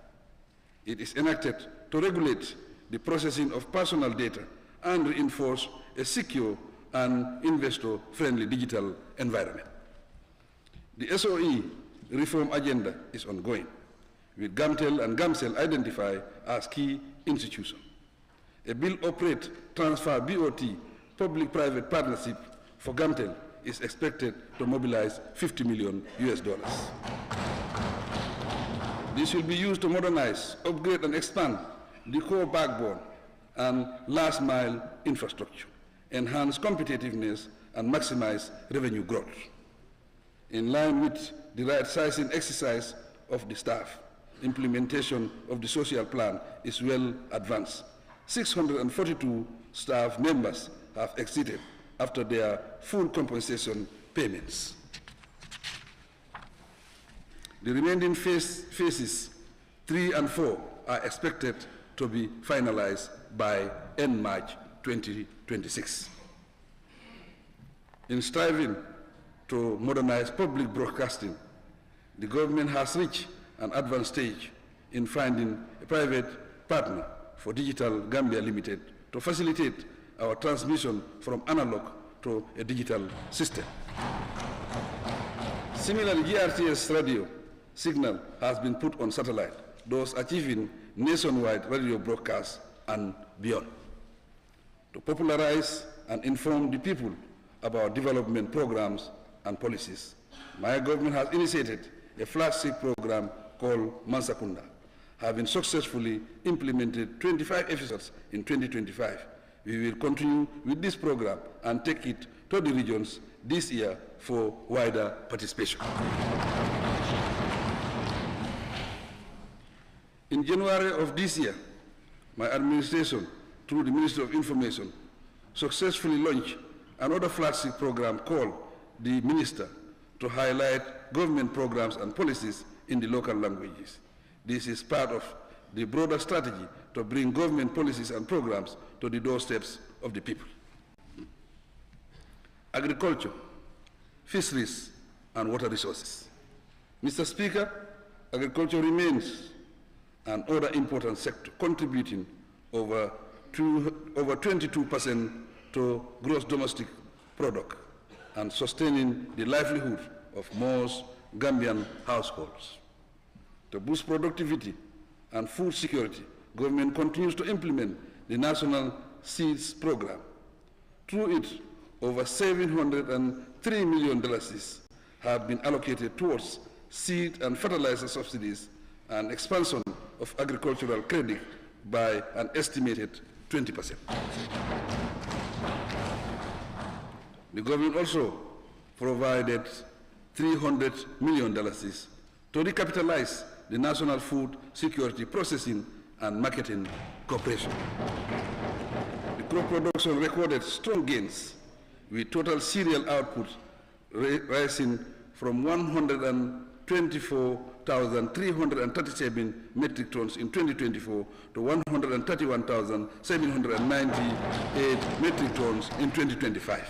It is enacted to regulate the processing of personal data and reinforce a secure and investor-friendly digital environment. The SOE reform agenda is ongoing, with GAMTEL and GAMCEL identified as key institutions. A bill operate transfer BOT public-private partnership for GAMTEL is expected to mobilize $50 million. This will be used to modernize, upgrade, and expand the core backbone and last-mile infrastructure, enhance competitiveness, and maximize revenue growth. In line with the right-sizing exercise of the staff, implementation of the social plan is well advanced. 642 staff members have exited after their full compensation payments. The remaining phases 3 and 4 are expected to be finalized by end March 2026. In striving to modernize public broadcasting, the government has reached an advanced stage in finding a private partner for Digital Gambia Limited to facilitate our transmission from analog to a digital system. Similarly, GRTS radio signal has been put on satellite, thus achieving nationwide radio broadcasts and beyond. To popularize and inform the people about development programs and policies, my government has initiated a flagship program called Mansakunda. Having successfully implemented 25 episodes in 2025, we will continue with this program and take it to the regions this year for wider participation. In January of this year, my administration, through the Ministry of Information, successfully launched another flagship program called the Minister to highlight government programs and policies in the local languages. This is part of the broader strategy to bring government policies and programs to the doorsteps of the people. Agriculture, fisheries, and water resources. Mr. Speaker, agriculture remains another important sector, contributing over 22% to gross domestic product and sustaining the livelihood of most Gambian households. To boost productivity and food security, government continues to implement the National Seeds Program. Through it, over $703 million have been allocated towards seed and fertilizer subsidies and expansion of agricultural credit by an estimated 20%. The government also provided $300 million to recapitalize the National Food Security Processing and Marketing Corporation. The crop production recorded strong gains, with total cereal output rising from 124,337 metric tons in 2024 to 131,798 metric tons in 2025.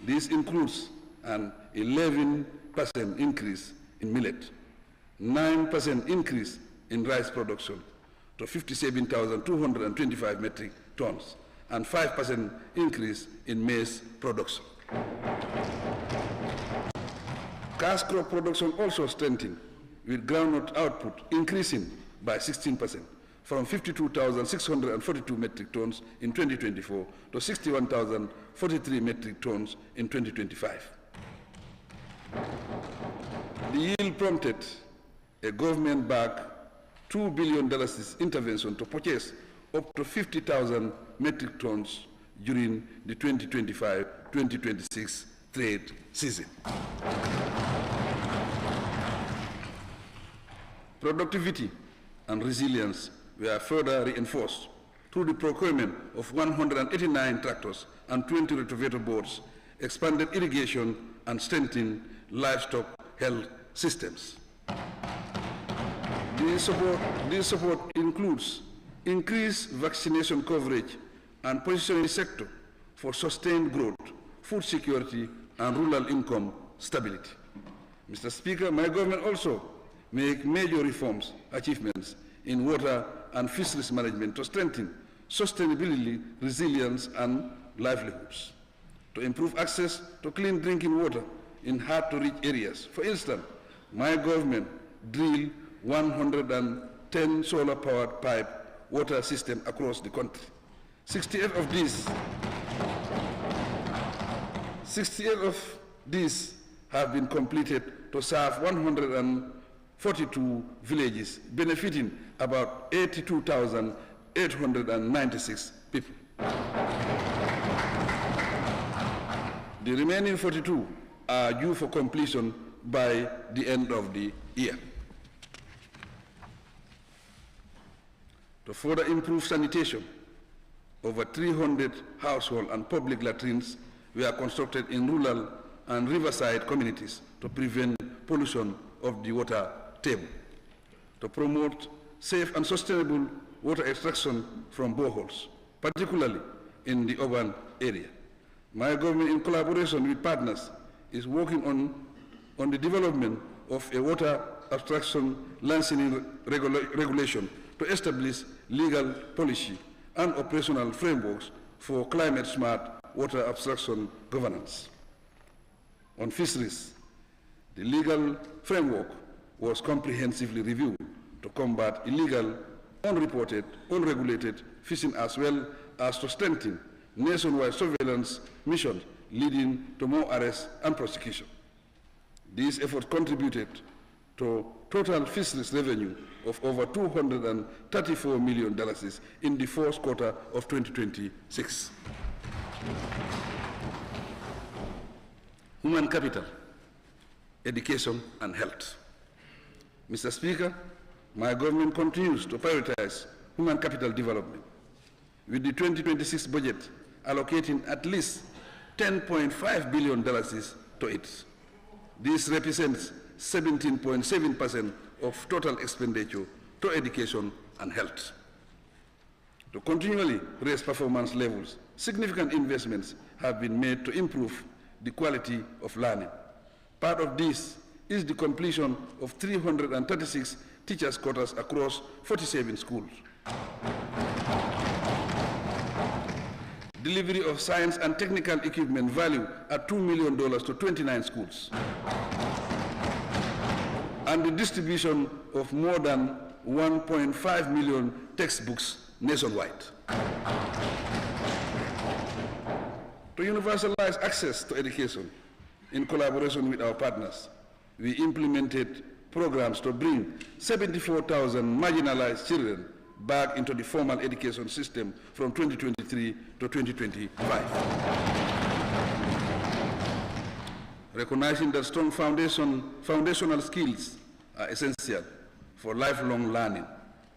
This includes an 11% increase in millet, 9% increase in rice production to 57,225 metric tons, and 5% increase in maize production. Cash crop production also strengthened, with groundnut output increasing by 16%, from 52,642 metric tons in 2024 to 61,043 metric tons in 2025. The yield prompted a government-backed $2 billion intervention to purchase up to 50,000 metric tons during the 2025-2026 trade season. Productivity and resilience were further reinforced through the procurement of 189 tractors and 20 rotavator boards, expanded irrigation, and strengthened livestock health systems. This support includes increased vaccination coverage and positioning the sector for sustained growth, food security, and rural income stability. Mr. Speaker, my government also made major reforms, achievements in water and fisheries management to strengthen sustainability, resilience, and livelihoods, to improve access to clean drinking water in hard-to-reach areas. For instance, my government drilled 110 solar-powered pipe water systems across the country. 68 of these have been completed to serve 142 villages, benefiting about 82,896 people. The remaining 42 are due for completion by the end of the year. To further improve sanitation, over 300 household and public latrines were constructed in rural and riverside communities to prevent pollution of the water table. To promote safe and sustainable water extraction from boreholes, particularly in the urban area. My government, in collaboration with partners, is working on the development of a water abstraction licensing regulation to establish legal policy and operational frameworks for climate-smart water abstraction governance. On fisheries, the legal framework was comprehensively reviewed to combat illegal, unreported, unregulated fishing, as well as to strengthen nationwide surveillance missions leading to more arrests and prosecution. These efforts contributed to total fisheries revenue of over $234 million in the fourth quarter of 2026. Human capital, education, and health. Mr. Speaker, my government continues to prioritize human capital development, with the 2026 budget allocating at least $10.5 billion to it. This represents 17.7% of total expenditure to education and health. To continually raise performance levels, significant investments have been made to improve the quality of learning. Part of this is the completion of 336 teachers' quarters across 47 schools. Delivery of science and technical equipment valued at $2 million to 29 schools. And the distribution of more than 1.5 million textbooks nationwide. To universalize access to education, in collaboration with our partners, we implemented programs to bring 74,000 marginalized children back into the formal education system from 2023 to 2025. Recognizing that strong foundational skills are essential for lifelong learning,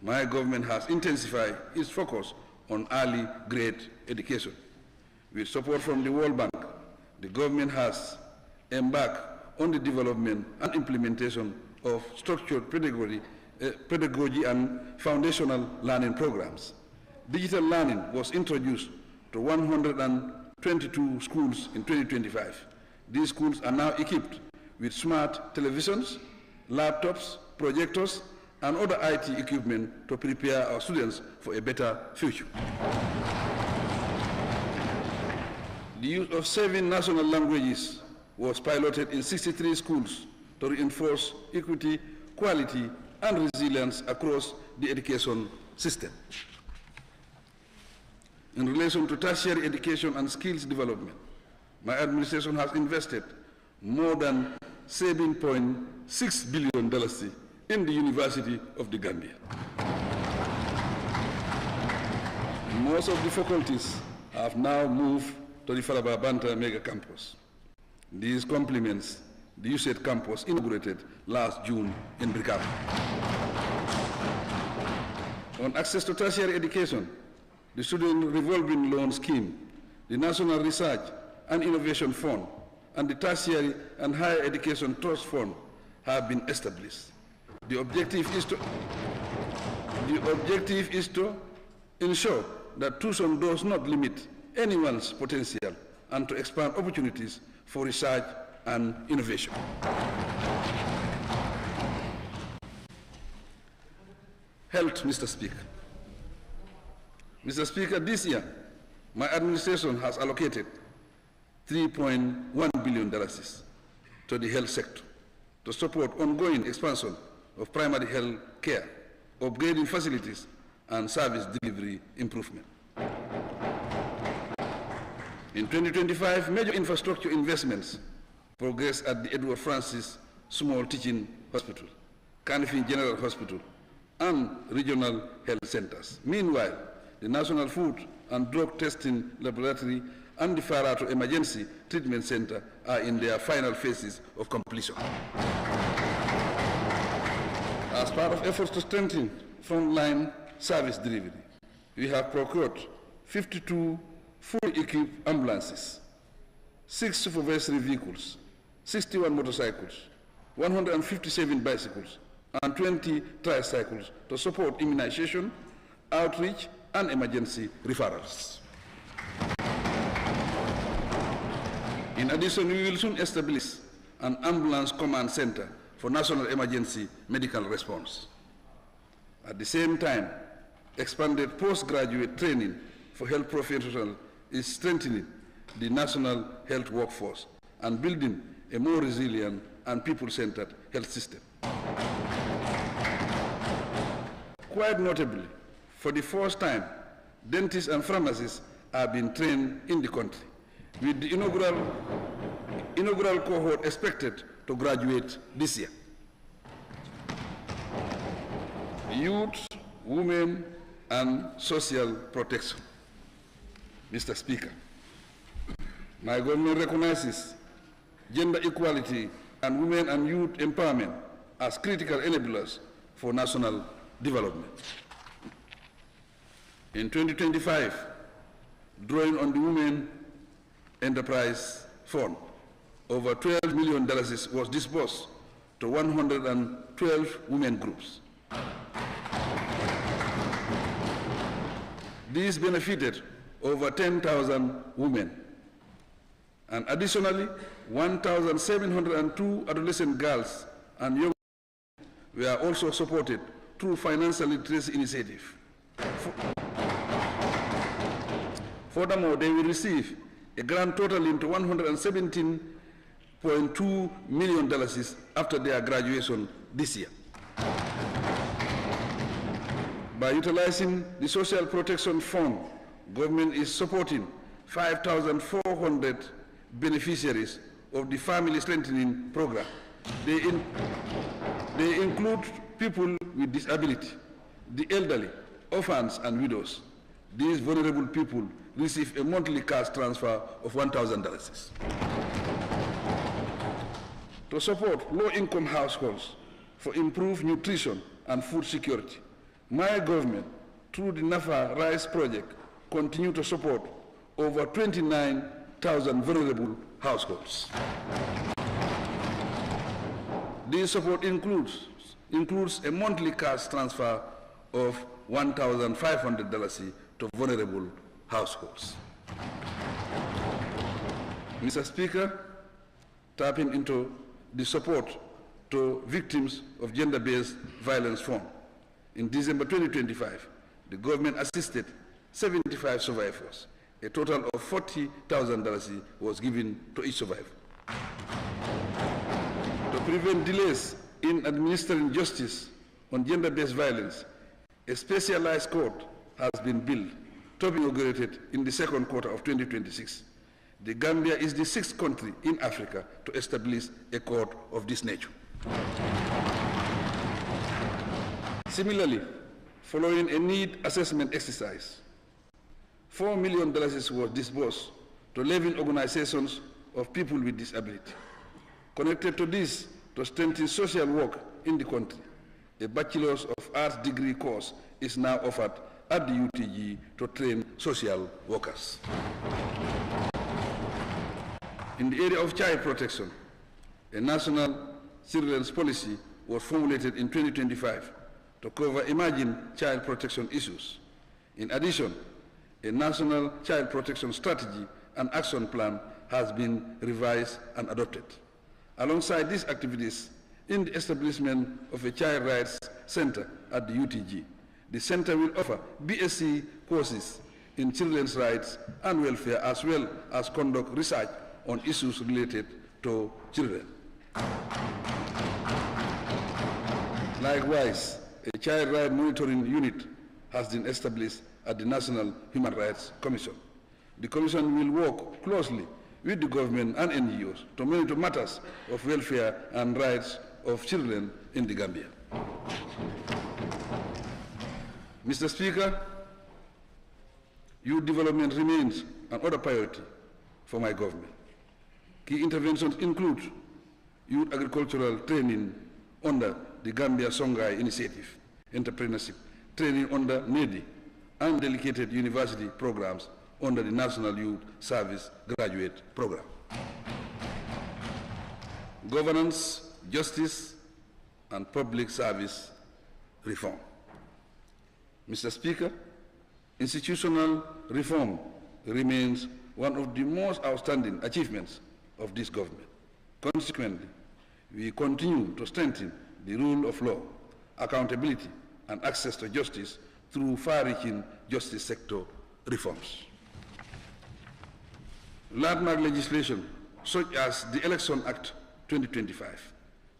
my government has intensified its focus on early grade education. With support from the World Bank, the government has embarked on the development and implementation of structured pedagogy and foundational learning programs. Digital learning was introduced to 122 schools in 2025. These schools are now equipped with smart televisions, laptops, projectors, and other IT equipment to prepare our students for a better future. The use of 7 national languages was piloted in 63 schools to reinforce equity, quality, and resilience across the education system. In relation to tertiary education and skills development, my administration has invested more than $7.6 billion in the University of the Gambia. Most of the faculties have now moved to the Faraba Banta Mega Campus. These complements the USAID campus inaugurated last June in Brikama. On access to tertiary education, the Student Revolving Loan Scheme, the National Research and Innovation Fund, and the Tertiary and Higher Education Trust Fund have been established. The objective is to ensure that tuition does not limit anyone's potential and to expand opportunities for research and innovation. Health, Mr. Speaker. Mr. Speaker, this year, my administration has allocated $3.1 billion to the health sector to support ongoing expansion of primary health care, upgrading facilities, and service delivery improvement. In 2025, major infrastructure investments progressed at the Edward Francis Small Teaching Hospital, Kanifing General Hospital, and regional health centers. Meanwhile, the National Food and Drug Testing Laboratory and the Farato Emergency Treatment Center are in their final phases of completion. As part of efforts to strengthen frontline service delivery, we have procured 52 fully equipped ambulances, 6 supervisory vehicles, 61 motorcycles, 157 bicycles, and 20 tricycles to support immunization, outreach, and emergency referrals. In addition, we will soon establish an ambulance command center for national emergency medical response. At the same time, expanded postgraduate training for health professionals is strengthening the national health workforce and building a more resilient and people-centered health system. Quite notably, for the first time, dentists and pharmacists have been trained in the country, with the inaugural cohort expected to graduate this year. Youth, women, and social protection. Mr. Speaker, my government recognizes gender equality and women and youth empowerment as critical enablers for national development. In 2025, drawing on the Women Enterprise Fund, over $12 million was disbursed to 112 women groups. These benefited over 10,000 women. And additionally, 1,702 adolescent girls and young men were also supported through financial literacy initiative. Furthermore, they will receive a grand totaling to $117.2 million after their graduation this year. By utilizing the Social Protection Fund, government is supporting 5,400 beneficiaries of the Family Strengthening Program. They include people with disability, the elderly, orphans, and widows. These vulnerable people receive a monthly cash transfer of $1,000. To support low-income households for improved nutrition and food security, my government, through the NAFA Rice Project, continue to support over 29,000 vulnerable households. This support includes a monthly cash transfer of $1,500 to vulnerable households. Mr. Speaker, tapping into the support to victims of gender-based violence fund, in December 2025, the government assisted 75 survivors. A total of $40,000 was given to each survivor. To prevent delays in administering justice on gender-based violence, a specialized court has been built to be inaugurated in the second quarter of 2026. The Gambia is the 6th country in Africa to establish a court of this nature. Similarly, following a need assessment exercise, $4 million was disbursed to 11 organizations of people with disability. Connected to this, to strengthen social work in the country, a Bachelor's of Arts degree course is now offered at the UTG to train social workers. In the area of child protection, a national children's policy was formulated in 2025 to cover emerging child protection issues. In addition, a national child protection strategy and action plan has been revised and adopted. Alongside these activities, in the establishment of a child rights center at the UTG, the center will offer BSc courses in children's rights and welfare, as well as conduct research on issues related to children. Likewise, a child rights monitoring unit has been established at the National Human Rights Commission. The Commission will work closely with the government and NGOs to monitor matters of welfare and rights of children in the Gambia. Mr. Speaker, youth development remains another priority for my government. Key interventions include youth agricultural training under the Gambia Songhai Initiative, entrepreneurship training under NEDI, and dedicated university programs under the National Youth Service Graduate Program. Governance, justice, and public service reform. Mr. Speaker, institutional reform remains one of the most outstanding achievements of this government. Consequently, we continue to strengthen the rule of law, accountability, and access to justice through far-reaching justice sector reforms. Landmark legislation such as the Election Act 2025,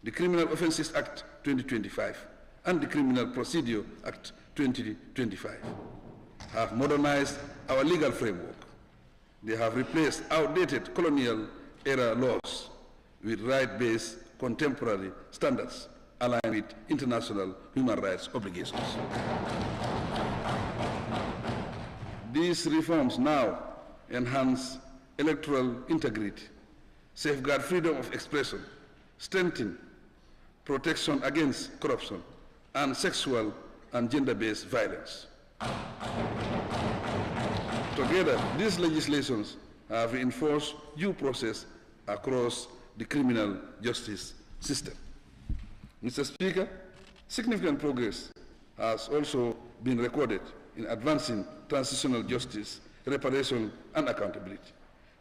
the Criminal Offences Act 2025, and the Criminal Procedure Act 2025 have modernized our legal framework. They have replaced outdated colonial-era laws with right-based contemporary standards aligned with international human rights obligations. These reforms now enhance electoral integrity, safeguard freedom of expression, strengthen protection against corruption, and sexual and gender-based violence. Together, these legislations have reinforced due process across the criminal justice system. Mr. Speaker, significant progress has also been recorded in advancing transitional justice, reparation, and accountability.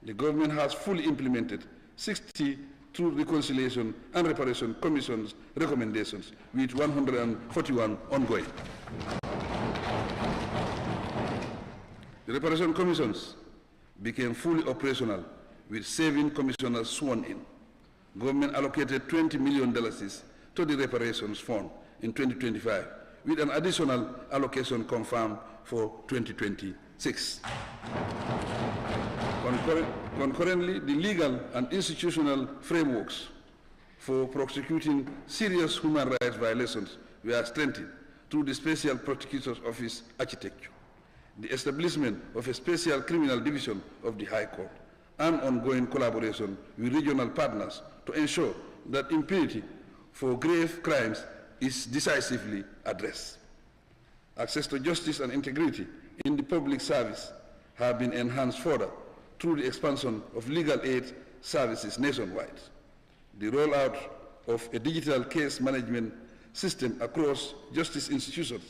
The government has fully implemented 60 Truth, Reconciliation, and Reparation Commission's recommendations, with 141 ongoing. The Reparation Commissions became fully operational with 7 commissioners sworn in. Government allocated $20 million to the Reparations Fund in 2025, with an additional allocation confirmed for 2026. Concurrently, the legal and institutional frameworks for prosecuting serious human rights violations were strengthened through the Special Prosecutor's Office architecture, the establishment of a special criminal division of the High Court, and ongoing collaboration with regional partners to ensure that impunity for grave crimes is decisively addressed. Access to justice and integrity in the public service have been enhanced further through the expansion of legal aid services nationwide, the rollout of a digital case management system across justice institutions,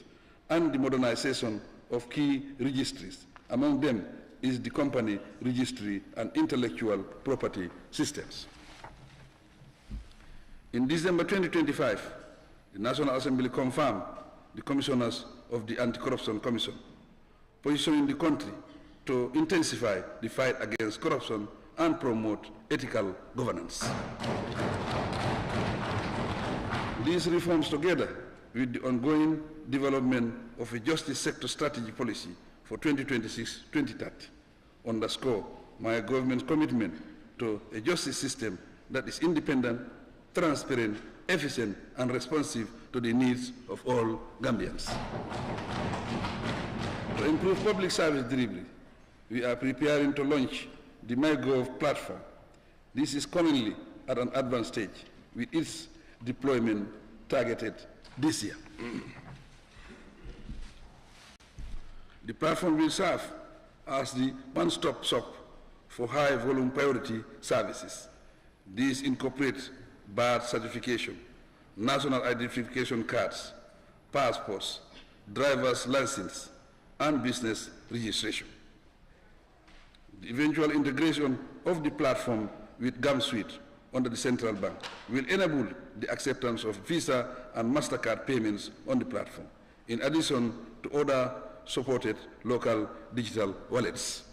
and the modernization of key registries. Among them is the company registry and intellectual property systems. In December 2025, the National Assembly confirmed the commissioners of the Anti-Corruption Commission, positioning the country to intensify the fight against corruption and promote ethical governance. These reforms, together with the ongoing development of a justice sector strategy policy for 2026-2030, underscore my government's commitment to a justice system that is independent, transparent, efficient, and responsive to the needs of all Gambians. To improve public service delivery, we are preparing to launch the MyGov platform. This is currently at an advanced stage, with its deployment targeted this year. The platform will serve as the one-stop shop for high-volume priority services. These incorporate birth certification, national identification cards, passports, driver's license, and business registration. The eventual integration of the platform with GamSuite under the central bank will enable the acceptance of Visa and MasterCard payments on the platform, in addition to other supported local digital wallets.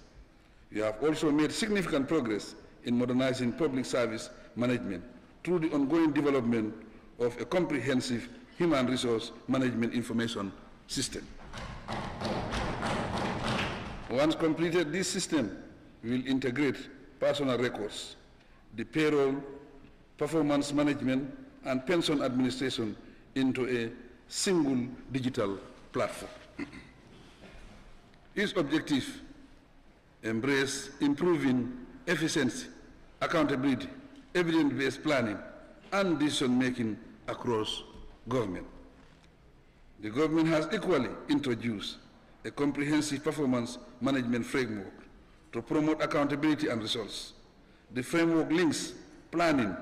We have also made significant progress in modernizing public service management through the ongoing development of a comprehensive human resource management information system. Once completed, this system will integrate personal records, the payroll, performance management, and pension administration into a single digital platform. Its objective embrace improving efficiency, accountability, evidence-based planning, and decision-making across government. The government has equally introduced a comprehensive performance management framework to promote accountability and results. The framework links planning,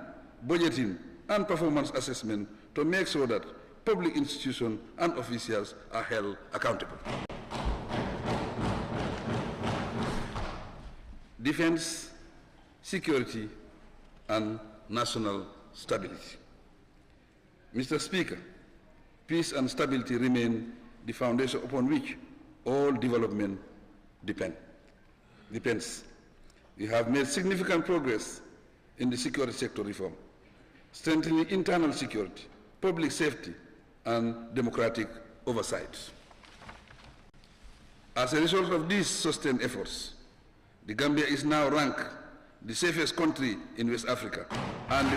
budgeting, and performance assessment to make sure that public institutions and officials are held accountable. Defense, security, and national stability. Mr. Speaker, peace and stability remain the foundation upon which all development depends. We have made significant progress in the security sector reform, strengthening internal security, public safety, and democratic oversight. As a result of these sustained efforts, the Gambia is now ranked the safest country in West Africa, and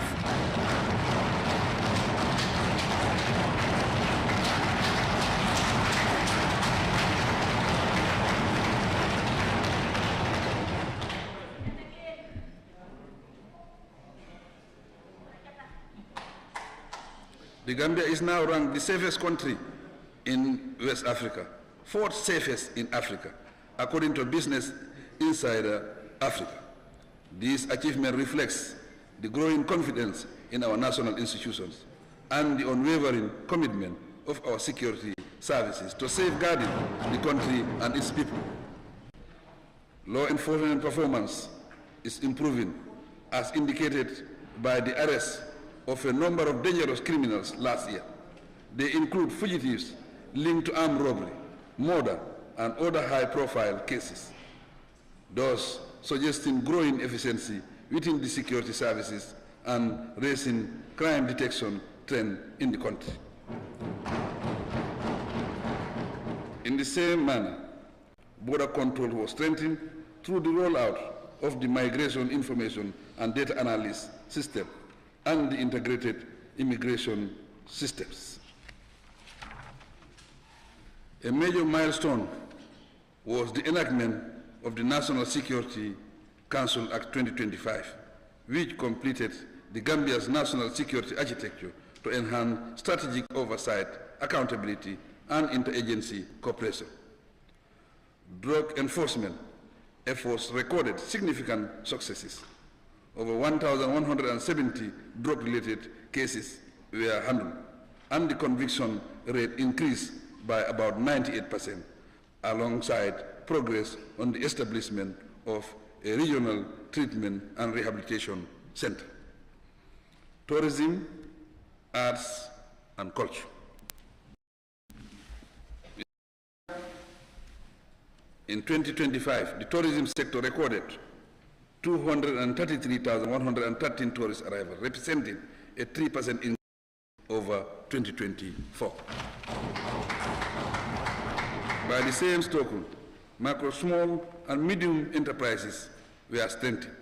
the Gambia is now ranked the safest country in West Africa, fourth safest in Africa, according to Business Insider Africa. This achievement reflects the growing confidence in our national institutions and the unwavering commitment of our security services to safeguarding the country and its people. Law enforcement performance is improving, as indicated by the arrest of a number of dangerous criminals last year. They include fugitives linked to armed robbery, murder, and other high-profile cases, thus suggesting growing efficiency within the security services and raising crime detection trend in the country. In the same manner, border control was strengthened through the rollout of the Migration Information and Data Analysis System and the integrated immigration systems. A major milestone was the enactment of the National Security Council Act 2025, which completed the Gambia's national security architecture to enhance strategic oversight, accountability, and interagency cooperation. Drug enforcement efforts recorded significant successes. Over 1,170 drug-related cases were handled, and the conviction rate increased by about 98%, alongside progress on the establishment of a regional treatment and rehabilitation center. Tourism, arts, and culture. In 2025, the tourism sector recorded 233,113 tourist arrivals, representing a 3% increase over 2024. By the same token, micro, small, and medium enterprises were strengthened,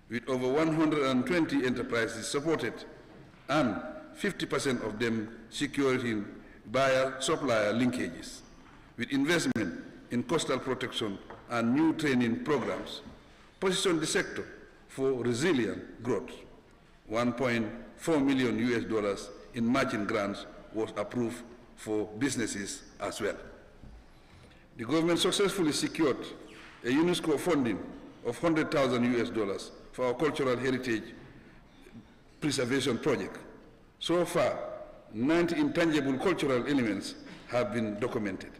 with over 120 enterprises supported and 50% of them securing buyer-supplier linkages, with investment in coastal protection and new training programs, position the sector for resilient growth. $1.4 million in matching grants was approved for businesses as well. The government successfully secured a UNESCO funding of $100,000 for our cultural heritage preservation project. So far, 90 intangible cultural elements have been documented.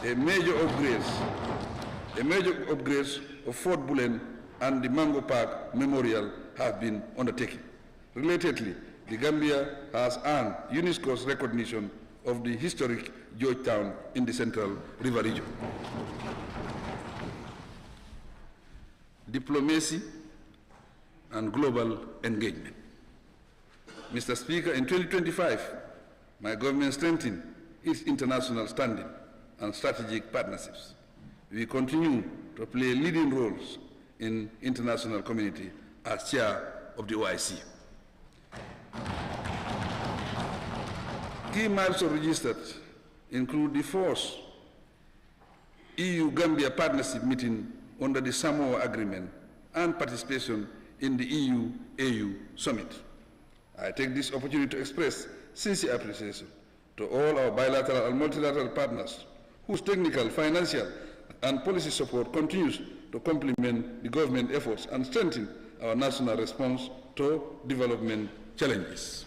A major upgrades of Fort Bullen and the Mango Park Memorial have been undertaken. Relatedly, the Gambia has earned UNESCO's recognition of the historic Georgetown in the Central River region. Diplomacy and global engagement. Mr. Speaker, in 2025, my government strengthened its international standing and strategic partnerships. We continue to play leading roles in international community as chair of the OIC. Key milestones registered include the fourth EU-Gambia partnership meeting under the Samoa Agreement and participation in the EU-AU Summit. I take this opportunity to express sincere appreciation to all our bilateral and multilateral partners whose technical, financial, and policy support continues to complement the government efforts and strengthen our national response to development challenges.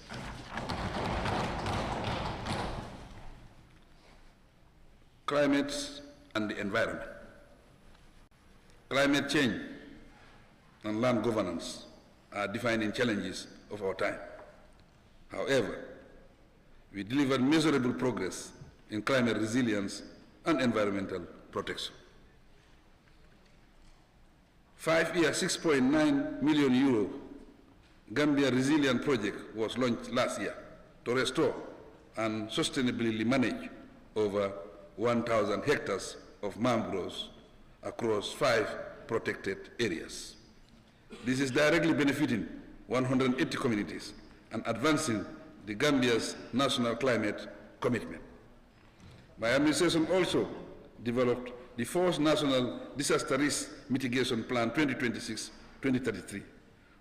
Climate and the environment. Climate change and land governance are defining challenges of our time. However, we delivered measurable progress in climate resilience and environmental protection. 5-year, €6.9 million Gambia Resilient Project was launched last year to restore and sustainably manage over 1,000 hectares of mangroves across 5 protected areas. This is directly benefiting 180 communities and advancing the Gambia's national climate commitment. My administration also developed the fourth National Disaster Risk Mitigation Plan 2026-2033,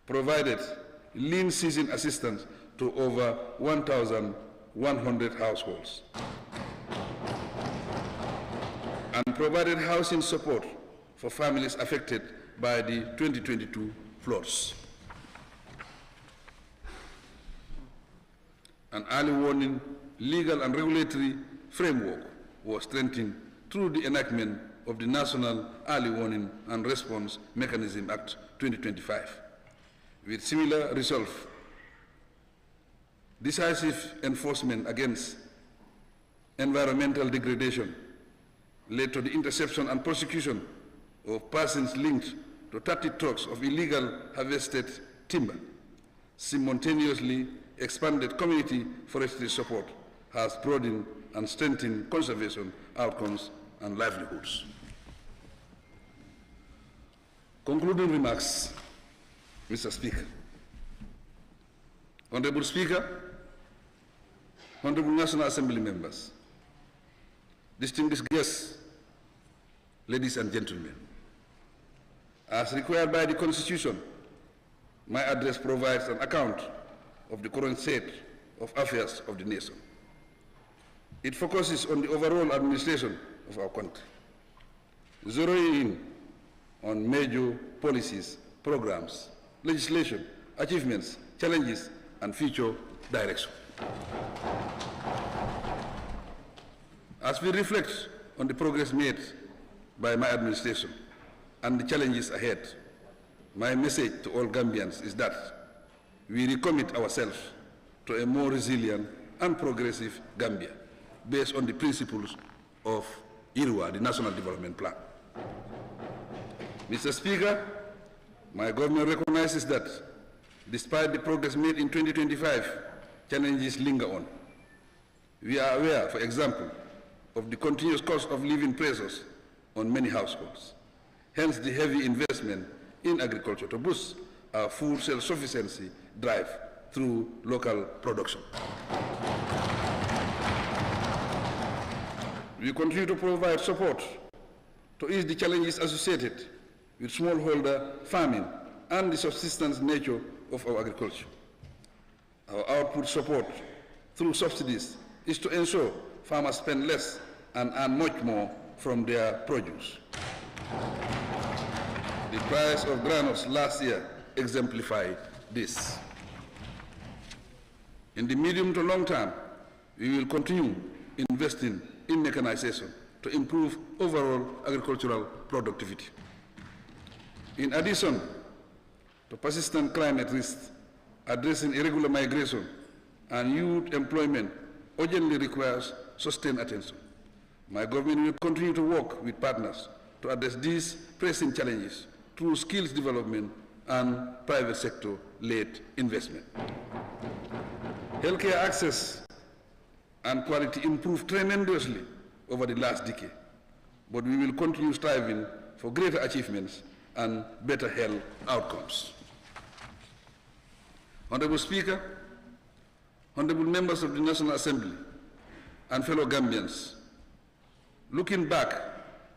provided lean season assistance to over 1,100 households, and provided housing support for families affected by the 2022 floods. An early warning legal and regulatory framework was strengthened through the enactment of the National Early Warning and Response Mechanism Act 2025. With similar resolve, decisive enforcement against environmental degradation led to the interception and prosecution of persons linked to 30 trucks of illegal harvested timber. Simultaneously, expanded community forestry support has broadened and strengthened conservation outcomes and livelihoods. Concluding remarks, Mr. Speaker. Honorable Speaker, Honorable National Assembly members, distinguished guests, ladies and gentlemen, as required by the Constitution, my address provides an account of the current state of affairs of the nation. It focuses on the overall administration of our country, zeroing in on major policies, programs, legislation, achievements, challenges, and future direction. As we reflect on the progress made by my administration and the challenges ahead, my message to all Gambians is that we recommit ourselves to a more resilient and progressive Gambia based on the principles of IRUA, the National Development Plan. Mr. Speaker, my government recognizes that despite the progress made in 2025, challenges linger on. We are aware, for example, of the continuous cost of living pressures on many households. Hence the heavy investment in agriculture to boost our food self-sufficiency drive through local production. We continue to provide support to ease the challenges associated with smallholder farming and the subsistence nature of our agriculture. Our output support through subsidies is to ensure farmers spend less and earn much more from their produce. The price of granules last year exemplified this. In the medium to long term, we will continue investing in mechanization to improve overall agricultural productivity. In addition to persistent climate risks, addressing irregular migration and youth employment urgently requires sustained attention. My government will continue to work with partners to address these pressing challenges through skills development and private sector-led investment. Healthcare access and quality improved tremendously over the last decade, but we will continue striving for greater achievements and better health outcomes. Honorable Speaker, honorable members of the National Assembly, and fellow Gambians, looking back,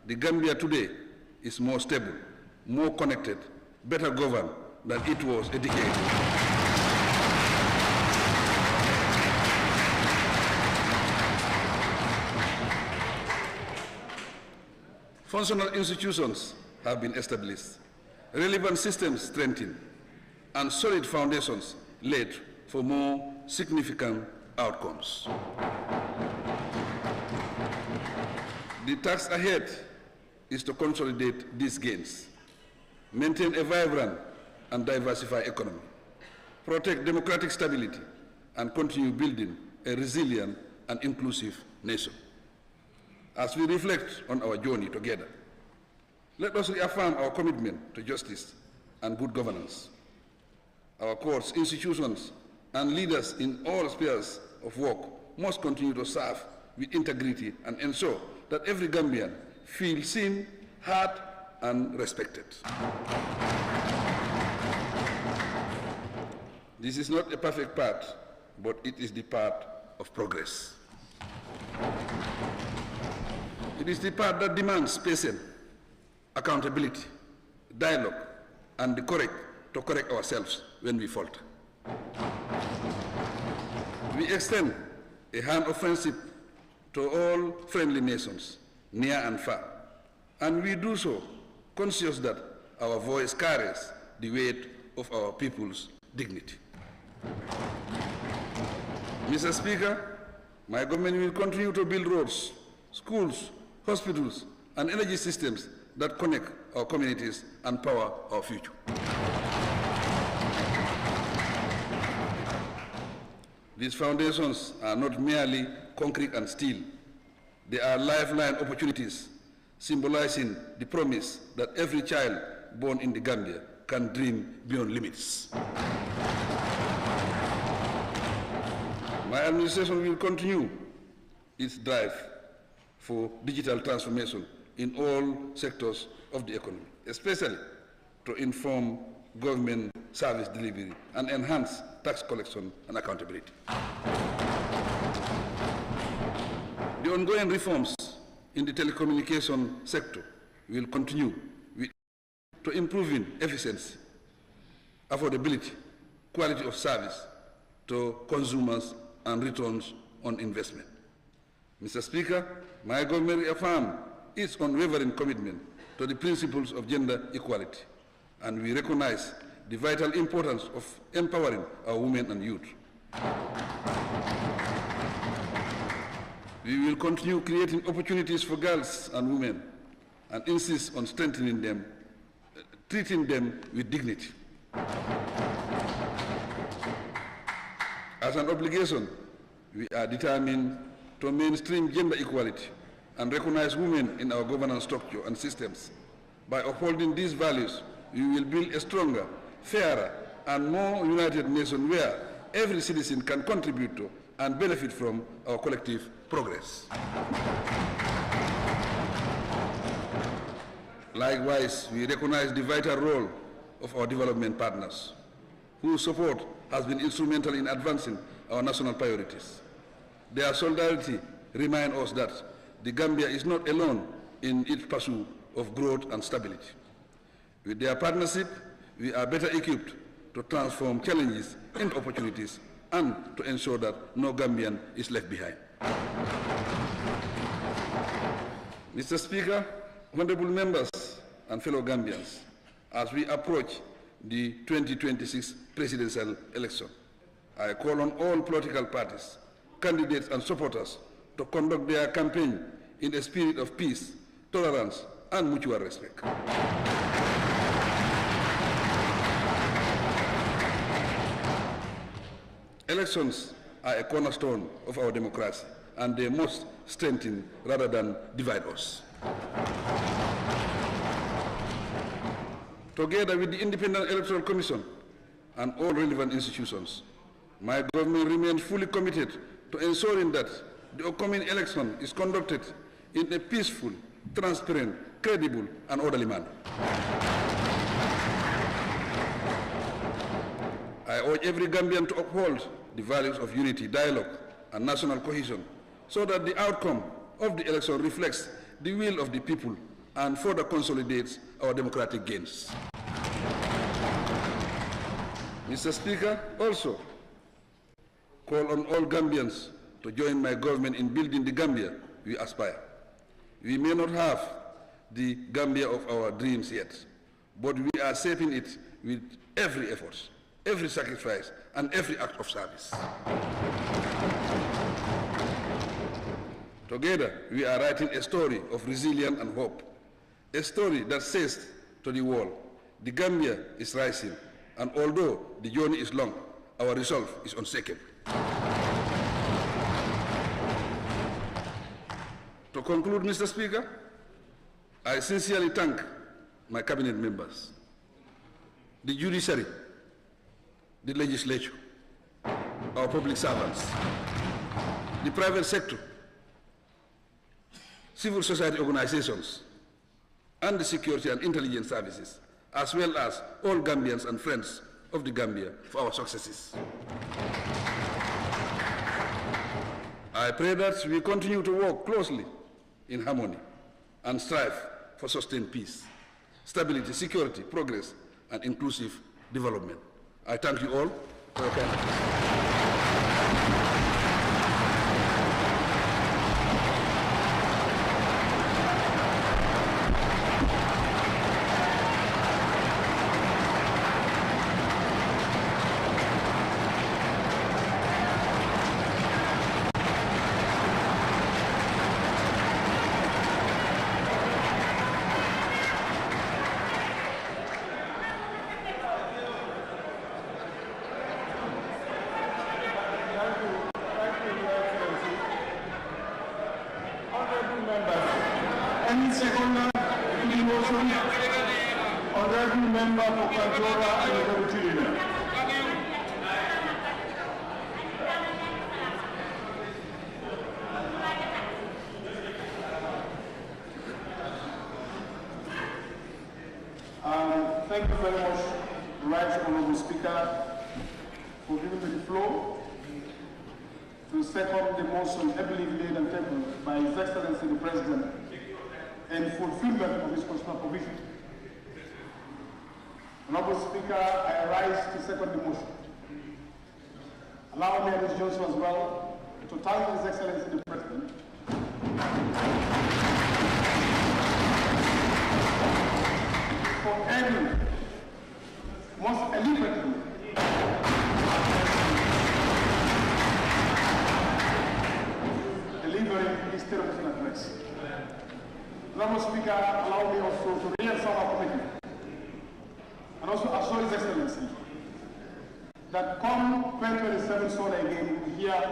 the Gambia today is more stable, more connected, better governed than it was a decade ago. Functional institutions have been established, relevant systems strengthened, and solid foundations laid for more significant outcomes. The task ahead is to consolidate these gains, maintain a vibrant and diversified economy, protect democratic stability, and continue building a resilient and inclusive nation. As we reflect on our journey together, let us reaffirm our commitment to justice and good governance. Our courts, institutions, and leaders in all spheres of work must continue to serve with integrity and ensure that every Gambian feels seen, heard, and respected. This is not a perfect path, but it is the path of progress. It is the path that demands patience, accountability, dialogue, and the courage to correct ourselves when we falter. We extend a hand of friendship to all friendly nations, near and far, and we do so conscious that our voice carries the weight of our people's dignity. Mr. Speaker, my government will continue to build roads, schools, hospitals, and energy systems that connect our communities and power our future. These foundations are not merely concrete and steel. They are lifeline opportunities, symbolizing the promise that every child born in the Gambia can dream beyond limits. My administration will continue its drive for digital transformation in all sectors of the economy, especially to inform government service delivery and enhance tax collection and accountability. The ongoing reforms in the telecommunication sector will continue to improving efficiency, affordability, quality of service to consumers and returns on investment. Mr. Speaker, my government reaffirms its unwavering commitment to the principles of gender equality, and we recognize the vital importance of empowering our women and youth. We will continue creating opportunities for girls and women and insist on strengthening them, treating them with dignity. As an obligation, we are determined to mainstream gender equality and recognize women in our governance structure and systems. By upholding these values, we will build a stronger, fairer, and more united nation where every citizen can contribute to and benefit from our collective progress. Likewise, we recognize the vital role of our development partners, whose support has been instrumental in advancing our national priorities. Their solidarity reminds us that the Gambia is not alone in its pursuit of growth and stability. With their partnership, we are better equipped to transform challenges into opportunities and to ensure that no Gambian is left behind. Mr. Speaker, honorable members and fellow Gambians, as we approach the 2026 presidential election, I call on all political parties, candidates and supporters to conduct their campaign in a spirit of peace, tolerance, and mutual respect. Elections are a cornerstone of our democracy, and they must strengthen rather than divide us. Together with the Independent Electoral Commission and all relevant institutions, my government remains fully committed to ensuring that the upcoming election is conducted in a peaceful, transparent, credible, and orderly manner. I urge every Gambian to uphold the values of unity, dialogue, and national cohesion so that the outcome of the election reflects the will of the people and further consolidates our democratic gains. Mr. Speaker, also call on all Gambians to join my government in building the Gambia we aspire. We may not have the Gambia of our dreams yet, but we are shaping it with every effort, every sacrifice, and every act of service. Together, we are writing a story of resilience and hope, a story that says to the world, the Gambia is rising, and although the journey is long, our resolve is unshakable. To conclude, Mr. Speaker, I sincerely thank my cabinet members, the judiciary, the legislature, our public servants, the private sector, civil society organizations, and the security and intelligence services, as well as all Gambians and friends of the Gambia for our successes. I pray that we continue to work closely in harmony and strive for sustained peace, stability, security, progress, and inclusive development. I thank you all for your kind attention. Any seconder to the motion? Honorable member for Kantora and Equatorial. Thank you very much, Right Honourable Speaker, for giving me the floor to second the motion heavily laid and tabled by His Excellency the President in fulfillment of his constitutional provision. Honourable Speaker, I rise to second the motion. Allow me at this juncture as well to thank His Excellency the President for adding most eloquently delivering his television address. Honourable Speaker, allow me also to reassure our committee and also assure His Excellency that come 2027 solar again, we hear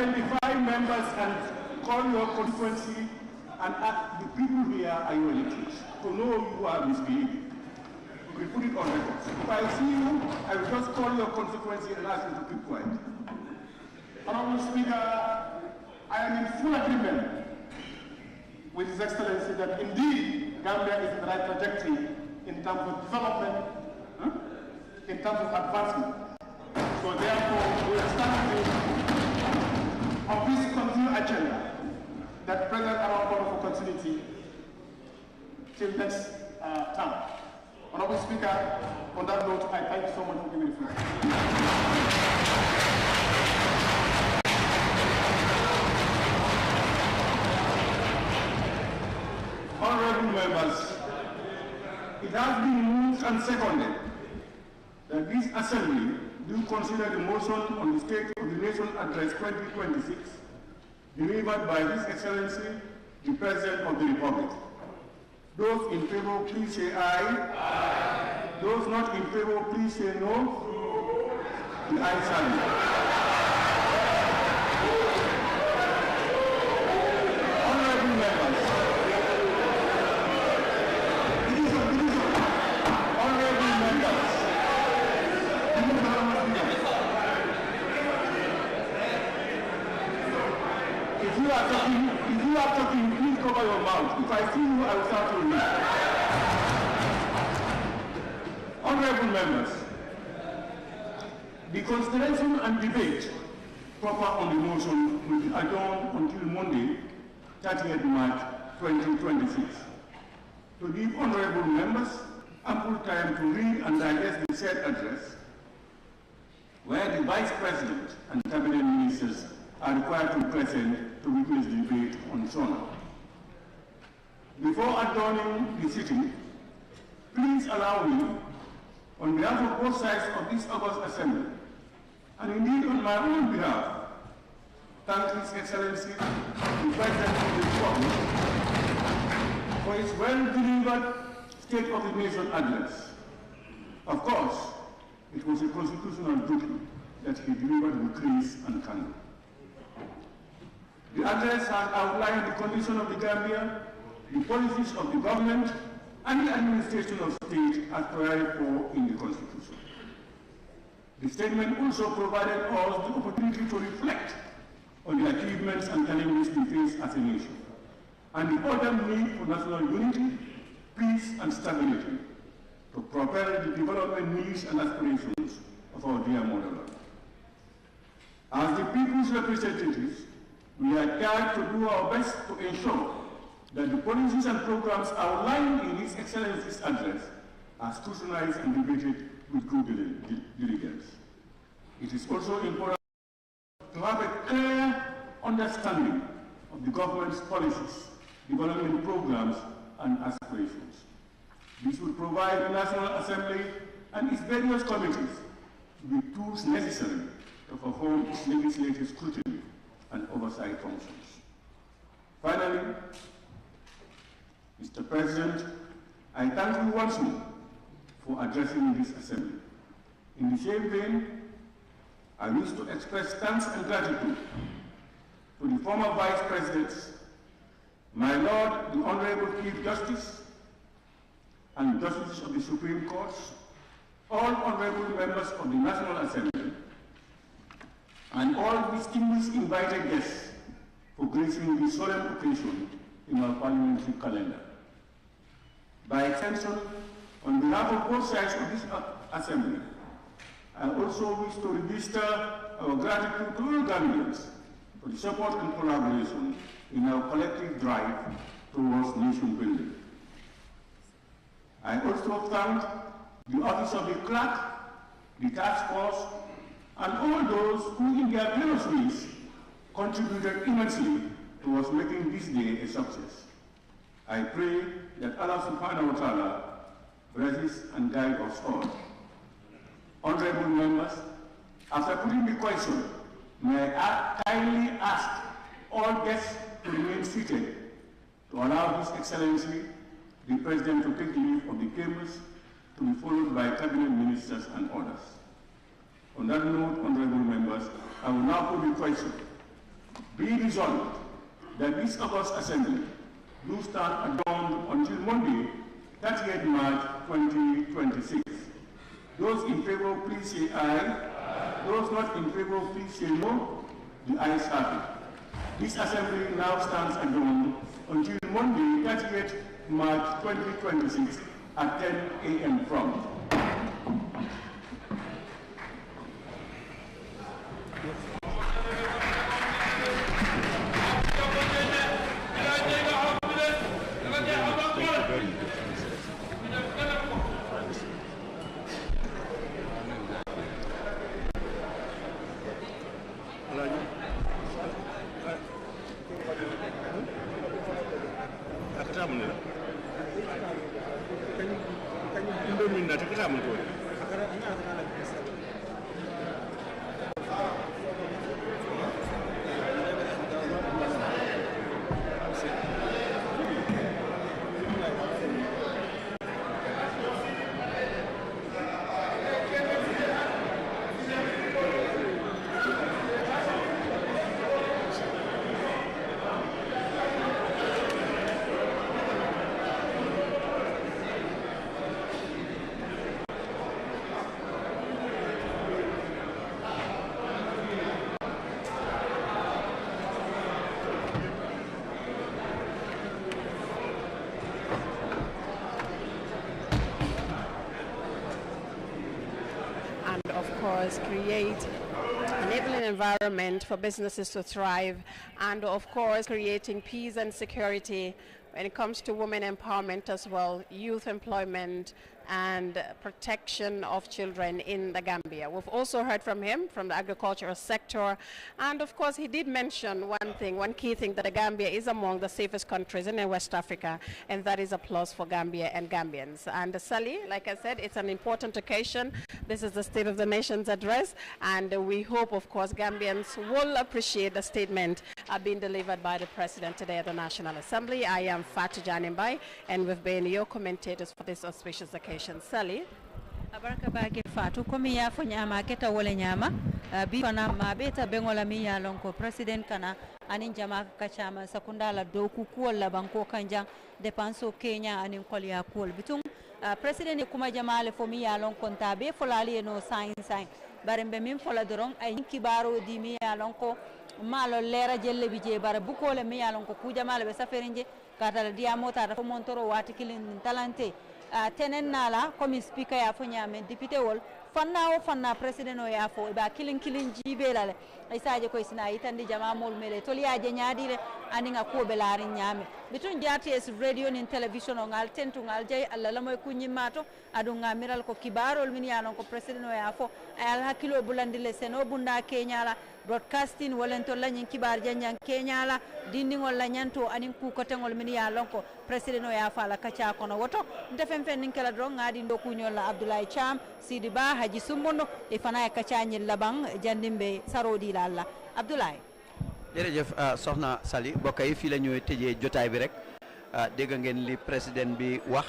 identify members and call your constituency and ask the people here are your electors to know you are misbehaving. We put it on record. If I see you, I will just call your constituency and ask you to keep quiet. Honourable Speaker, I am in full agreement with His Excellency that indeed Gambia is in the right trajectory in terms of development, in terms of advancement. So therefore, we are standing of this continued agenda that President Aramburu for continuity till next term. Honourable Speaker, on that note, I thank you so much for giving the floor. Honourable members, it has been moved and seconded that this Assembly do consider the motion on the State of the Nation Address 2026 delivered by His Excellency, the President of the Republic. Those in favor, please say aye. Aye. Those not in favor, please say no. The ayes have it. Honourable members, honourable members, if you are talking, please cover your mouth. If I see you, I will start to read. Honourable members, the consideration and debate proper on the motion will be adjourned until Monday, 30th March 2026. To give honourable members ample time to read and digest the said address, where the Vice President and Cabinet Ministers are required to be present to witness the debate on SONA. Before adjourning the sitting, please allow me, on behalf of both sides of this August Assembly, and indeed on my own behalf, thank His Excellency, the President of the Republic, for his well-delivered State of the Nation address. Of course, it was a constitutional duty that he delivered with grace and candor. The address has outlined the condition of the Gambia, the policies of the government, and the administration of state as provided for in the Constitution. The statement also provided us the opportunity to reflect on the achievements and challenges we face as a nation, and the urgent need for national unity, peace, and stability to propel the development needs and aspirations of our dear motherland. As the people's representatives, we are here to do our best to ensure that the policies and programs outlined in His Excellency's address are scrutinized and debated with due diligence. It is also important to have a clear understanding of the government's policies, development programs, and aspirations. This will provide the National Assembly and its various committees with tools necessary to perform its legislative scrutiny and oversight functions. Finally, Mr. President, I thank you once more for addressing this Assembly. In the same vein, I wish to express thanks and gratitude to the former Vice Presidents, my Lord, the Honorable Chief Justice, and Justices of the Supreme Court, all honorable members of the National Assembly, and all distinguished invited guests for gracing this solemn occasion in our parliamentary calendar. By extension, on behalf of both sides of this Assembly, I also wish to register our gratitude to all Gambians for the support and collaboration in our collective drive towards nation building. I also thank the Office of the Clerk, the Task Force, and all those who in their various ways contributed immensely towards making this day a success. I pray that Allah subhanahu wa ta'ala blesses and guide us all. Honorable members, after putting the question, may I kindly ask all guests to remain seated to allow His Excellency, the President, to take leave of the Chambers, to be followed by Cabinet Ministers and others. On that note, honorable members, I will now put the question. Be resolved that this August Assembly do stand adjourned until Monday, 30th March 2026. Those in favor, please say aye. Those not in favor, please say no. The ayes have it. This Assembly now stands adjourned until Monday, 30th March 2026 at 10 a.m. prompt. Create enabling environment for businesses to thrive, and of course creating peace and security when it comes to women empowerment as well, youth employment and protection of children in the Gambia. We've also heard from him from the agricultural sector, and of course he did mention one key thing, that the Gambia is among the safest countries in West Africa, and that is a plus for Gambia and Gambians. And Sally, like I said, it's an important occasion. This is the State of the Nation's address, and we hope, of course, Gambians will appreciate the statement being delivered by the President today at the National Assembly. I am Fatou Janimbai, and we've been your commentators for this auspicious occasion. Sally. Abaraka bake Fatou komi ya fo nyama keta wole nyama bi fana mabeta bengola mi ya lonko president kana anin jama kachama sakundala doku kuola banko kanjang depanso Kenya anin kolya kuol bitung president kuma jama le fo mi ya lonko ntabe fo lali no sign barembe min fo la dorong ay kibaro di mi ya lonko malo lera jelle bije bara bukole mi ya lonko ku jama le be saferinje kata dia mota da fo montoro wati kilin talante tenen nala comme speaker ya fo nyame député wol fanna o fanna president o ya fo ba kilin jibe lale ay saje koy sina yitandi jama mol mele toliyaje nyaadire aninga ko be larin nyame bitun RTS radio nin television o ngal tentu ngal jay alla lamoy kunyimato adu ngamiral ko kibarol min yanon ko president o ya fo ay al hakilo bulandile seno bunda kenyala broadcasting wolento lanyin kibar janyan kenyala dindingol la nyanto anin ku ko tengol min ya lonko president o ya fala kacha kono woto ndefen fen nin kala do ngadi ndo kunyol la Abdoulaye Cham Sidi Ba Haji Sumbono e fana kacha nyil labang jandimbe sarodi la Allah Abdoulaye jërëjëf soxna Sali mbokk yi fii la ñuy tëjee jotaay bi rek dégg ngeen li président bi wax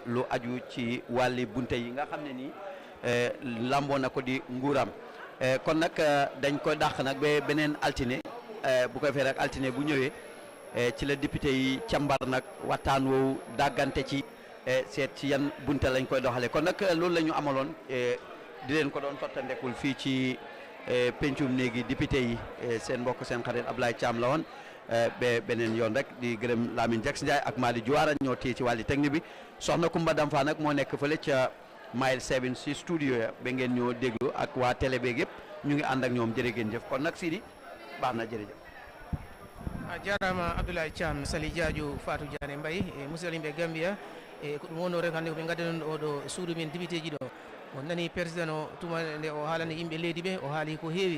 lu aju ci wàlli bunte yi nga xam ne nii lamboo na ko di nguuram kon nag dañ ko dàq nag ba beneen altine bu ko fee rek altine bu ñëwee ci la député yi càmbar nag waxtaan woowu dàggante ci seet ci yan bunte lañ koy doxalee kon nag loolu la ñu amaloon di leen ko doon tottandekul fii ci pencum néegi député yi seen mbokk seen xarit Ablaye Thiam la woon ba beneen yoon rek di gërëm Lamine Jax Ndiaye ak Madi Juwaara ñoo téye ci wàlli technique bi soxna Kumba Damfa nag moo nekk fële ca Mile 7 si studio ya ba ngeen ñoo déglu ak waa télé beeg yëpp ñu ngi ànd ak ñoom jërë ngeen jëf kon nag Sidi baax na jërëjëf a jarama Abdoulaye Thiam Sali Diadio Fatou Diané Mbaye musidɗo Gambia ko ɗum wonno rek hannde koɓe gaddanon oɗo suudu men député ji ɗo on nani président o tuma nde o haalani yimɓe leydi ɓe o haali ko heewi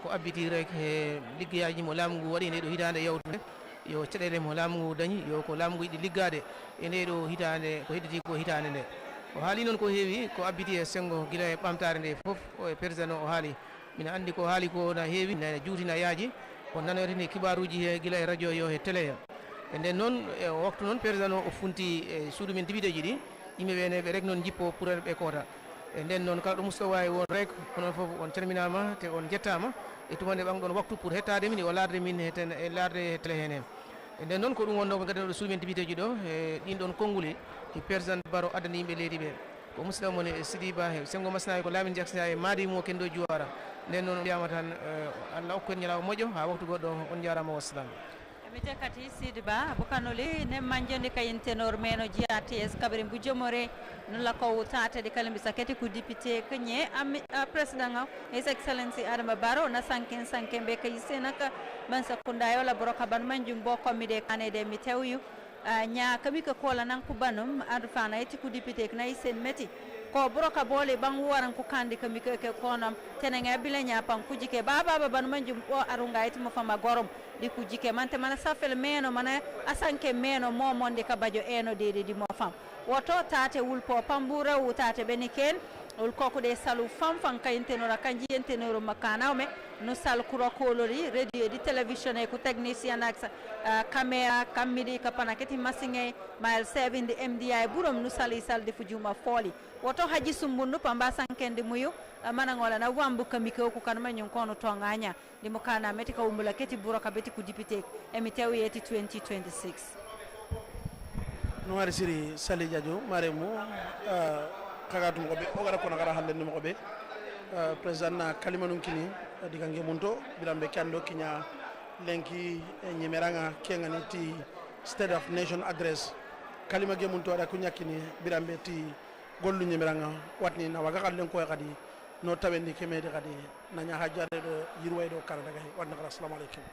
ko abbiti rek e liggeyaji mo laamu ngu waɗi nde ɗo hitande yawtude yo caɗele mo laamu ngu dañi yo ko laamu ngu yiɗi liggade e nde ɗo hitande ko hedditi ko hitande nde o haali noon ko heewi ko abbiti e sengo guila e ɓamtare nde foof o président o haali mina andi ko haali ko na heewi ne juutina yaaji on nanoytani kibaruji he guila e radio yo e télé e nden noon e waktu noon président o funti e suudu men député ji ɗi yimɓeɓe ne ɓe rek noon jippo pour ɓe koota e nden noon kala ɗo musidɗo wawi won rek onon foof on calminama te on jettama e tumande ɓamɗon waktu pour hettade min o larde min heten e larde e télé hen hen e nden noon ko ɗum wonno ko gaddanɗo suudu men député ji ɗo e ɗin ɗon konnguli e président Baro addani yimɓe leydi ɓe ko musidɗo mon e Sidi Ba he sengo masnayi ko Lamine Jackson e maadi mo kendo Juwara nden noon wiyama tan Allah hokku en ñalawma moƴƴo ha waktu goɗɗo on jarama wassalam mi tekkati Sidi Ba bukanoli ne manjande kayen tenor meno GRTS kabri bu jomore non la ko tata de kalambi saketi ku député kenye président his excellency Adama Barrow na sanken be kay senaka man sakunda yo la broka ban manjum bo komide kanede mi tewyu nya kami ko kola nan ku banum adfana eti ku député na isen meti ko broka bole bang waran ko kandi kami ke konam tenenga bile nya pan kujike baba ban manjum o arunga eti mo fama gorom di kujike mante mana safel meno mana asanke meno momonde ka bajo eno dede di mo fam woto tate wulpo pambura wutate beniken ul koko de salu fam fan kayintenora kanji yentenoro makana me no sal kuro kolori radio di television e ku technicien ak camera kamidi kapana keti masinge mile 7 di MDI burom no sali sal di fujuma foli woto haji sumbundu pamba sankende muyu mana ngola na wambu kamiko ku kanma nyon kono tonganya di mokana metika umbula keti buroka beti ku député emitewi yeti 2026 no wari siri Sali Diadio maremu kagatum ko be o gara kono gara hande mo ko be président na kalimanum kini diga ngemunto birambe kando kinya lenki nyemeranga kengani ti state of nation address kalima gemunto ada kunya kini birambe ti gollu nyemeranga watni na waga kallen ko kadi no tawendi kemede kadi nanya hajjare do yirway do kala daga wadna assalamu alaikum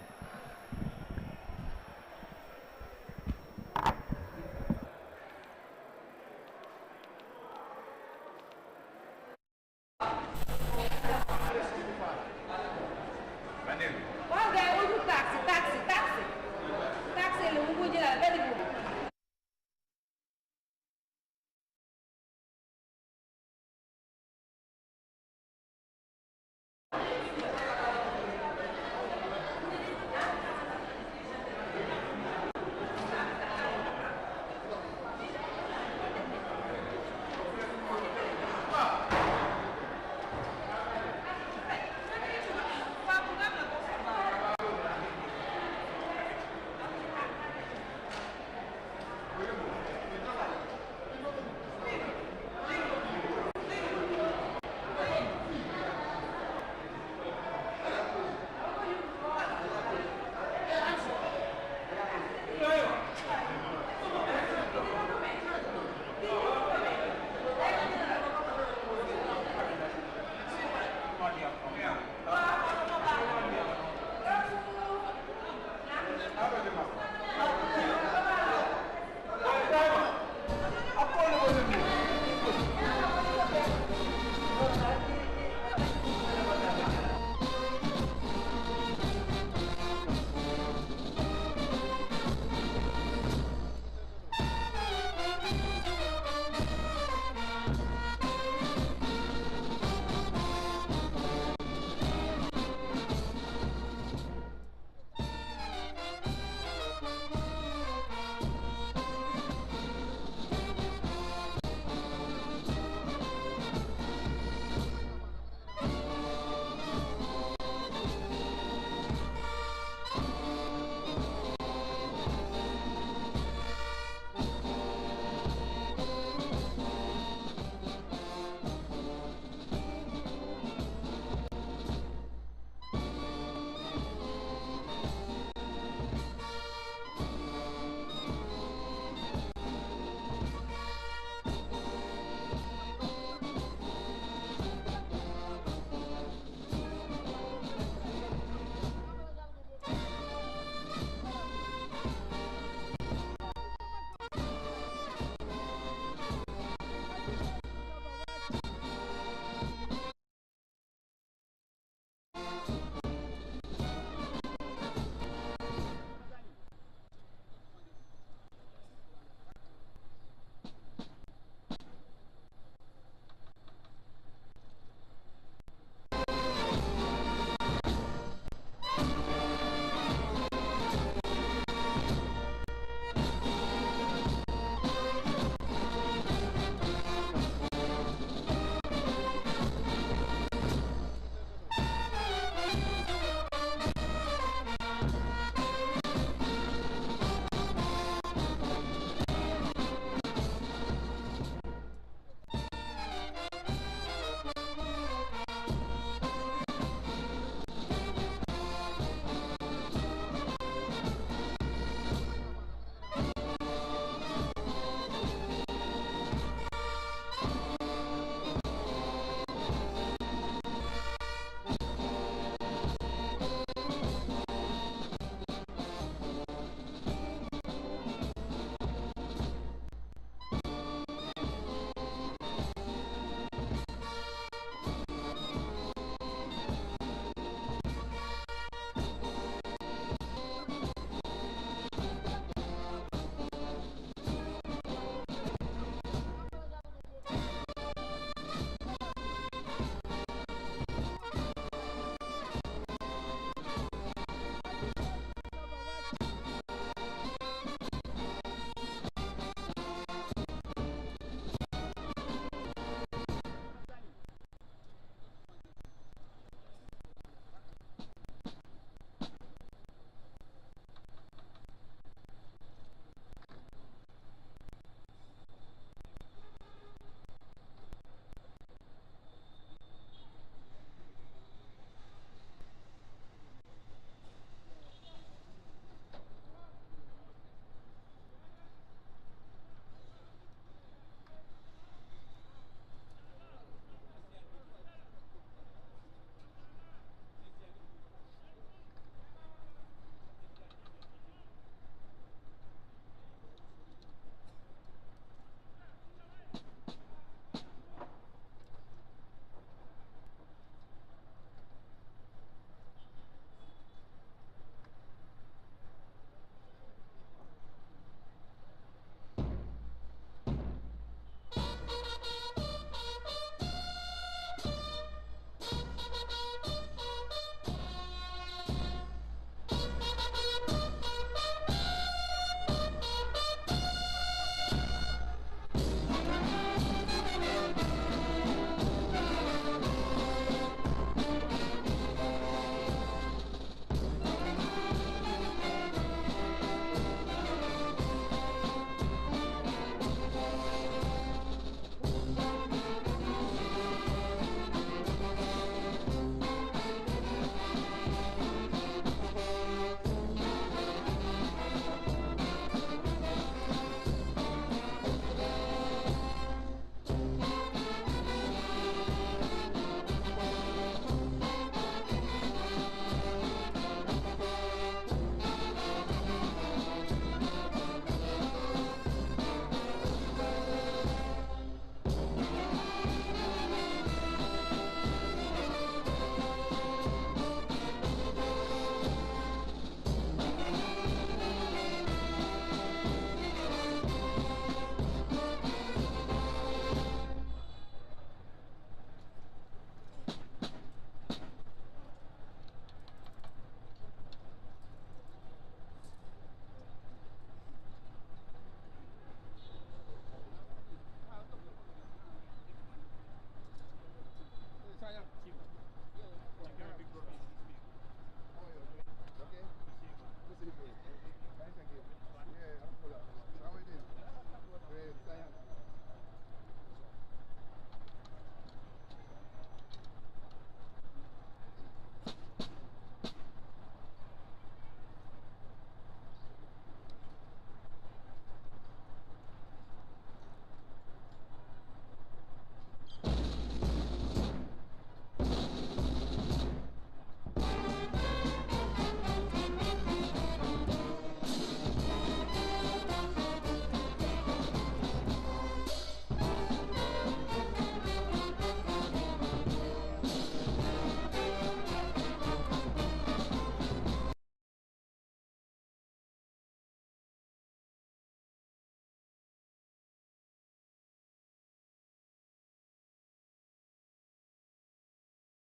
Thank you.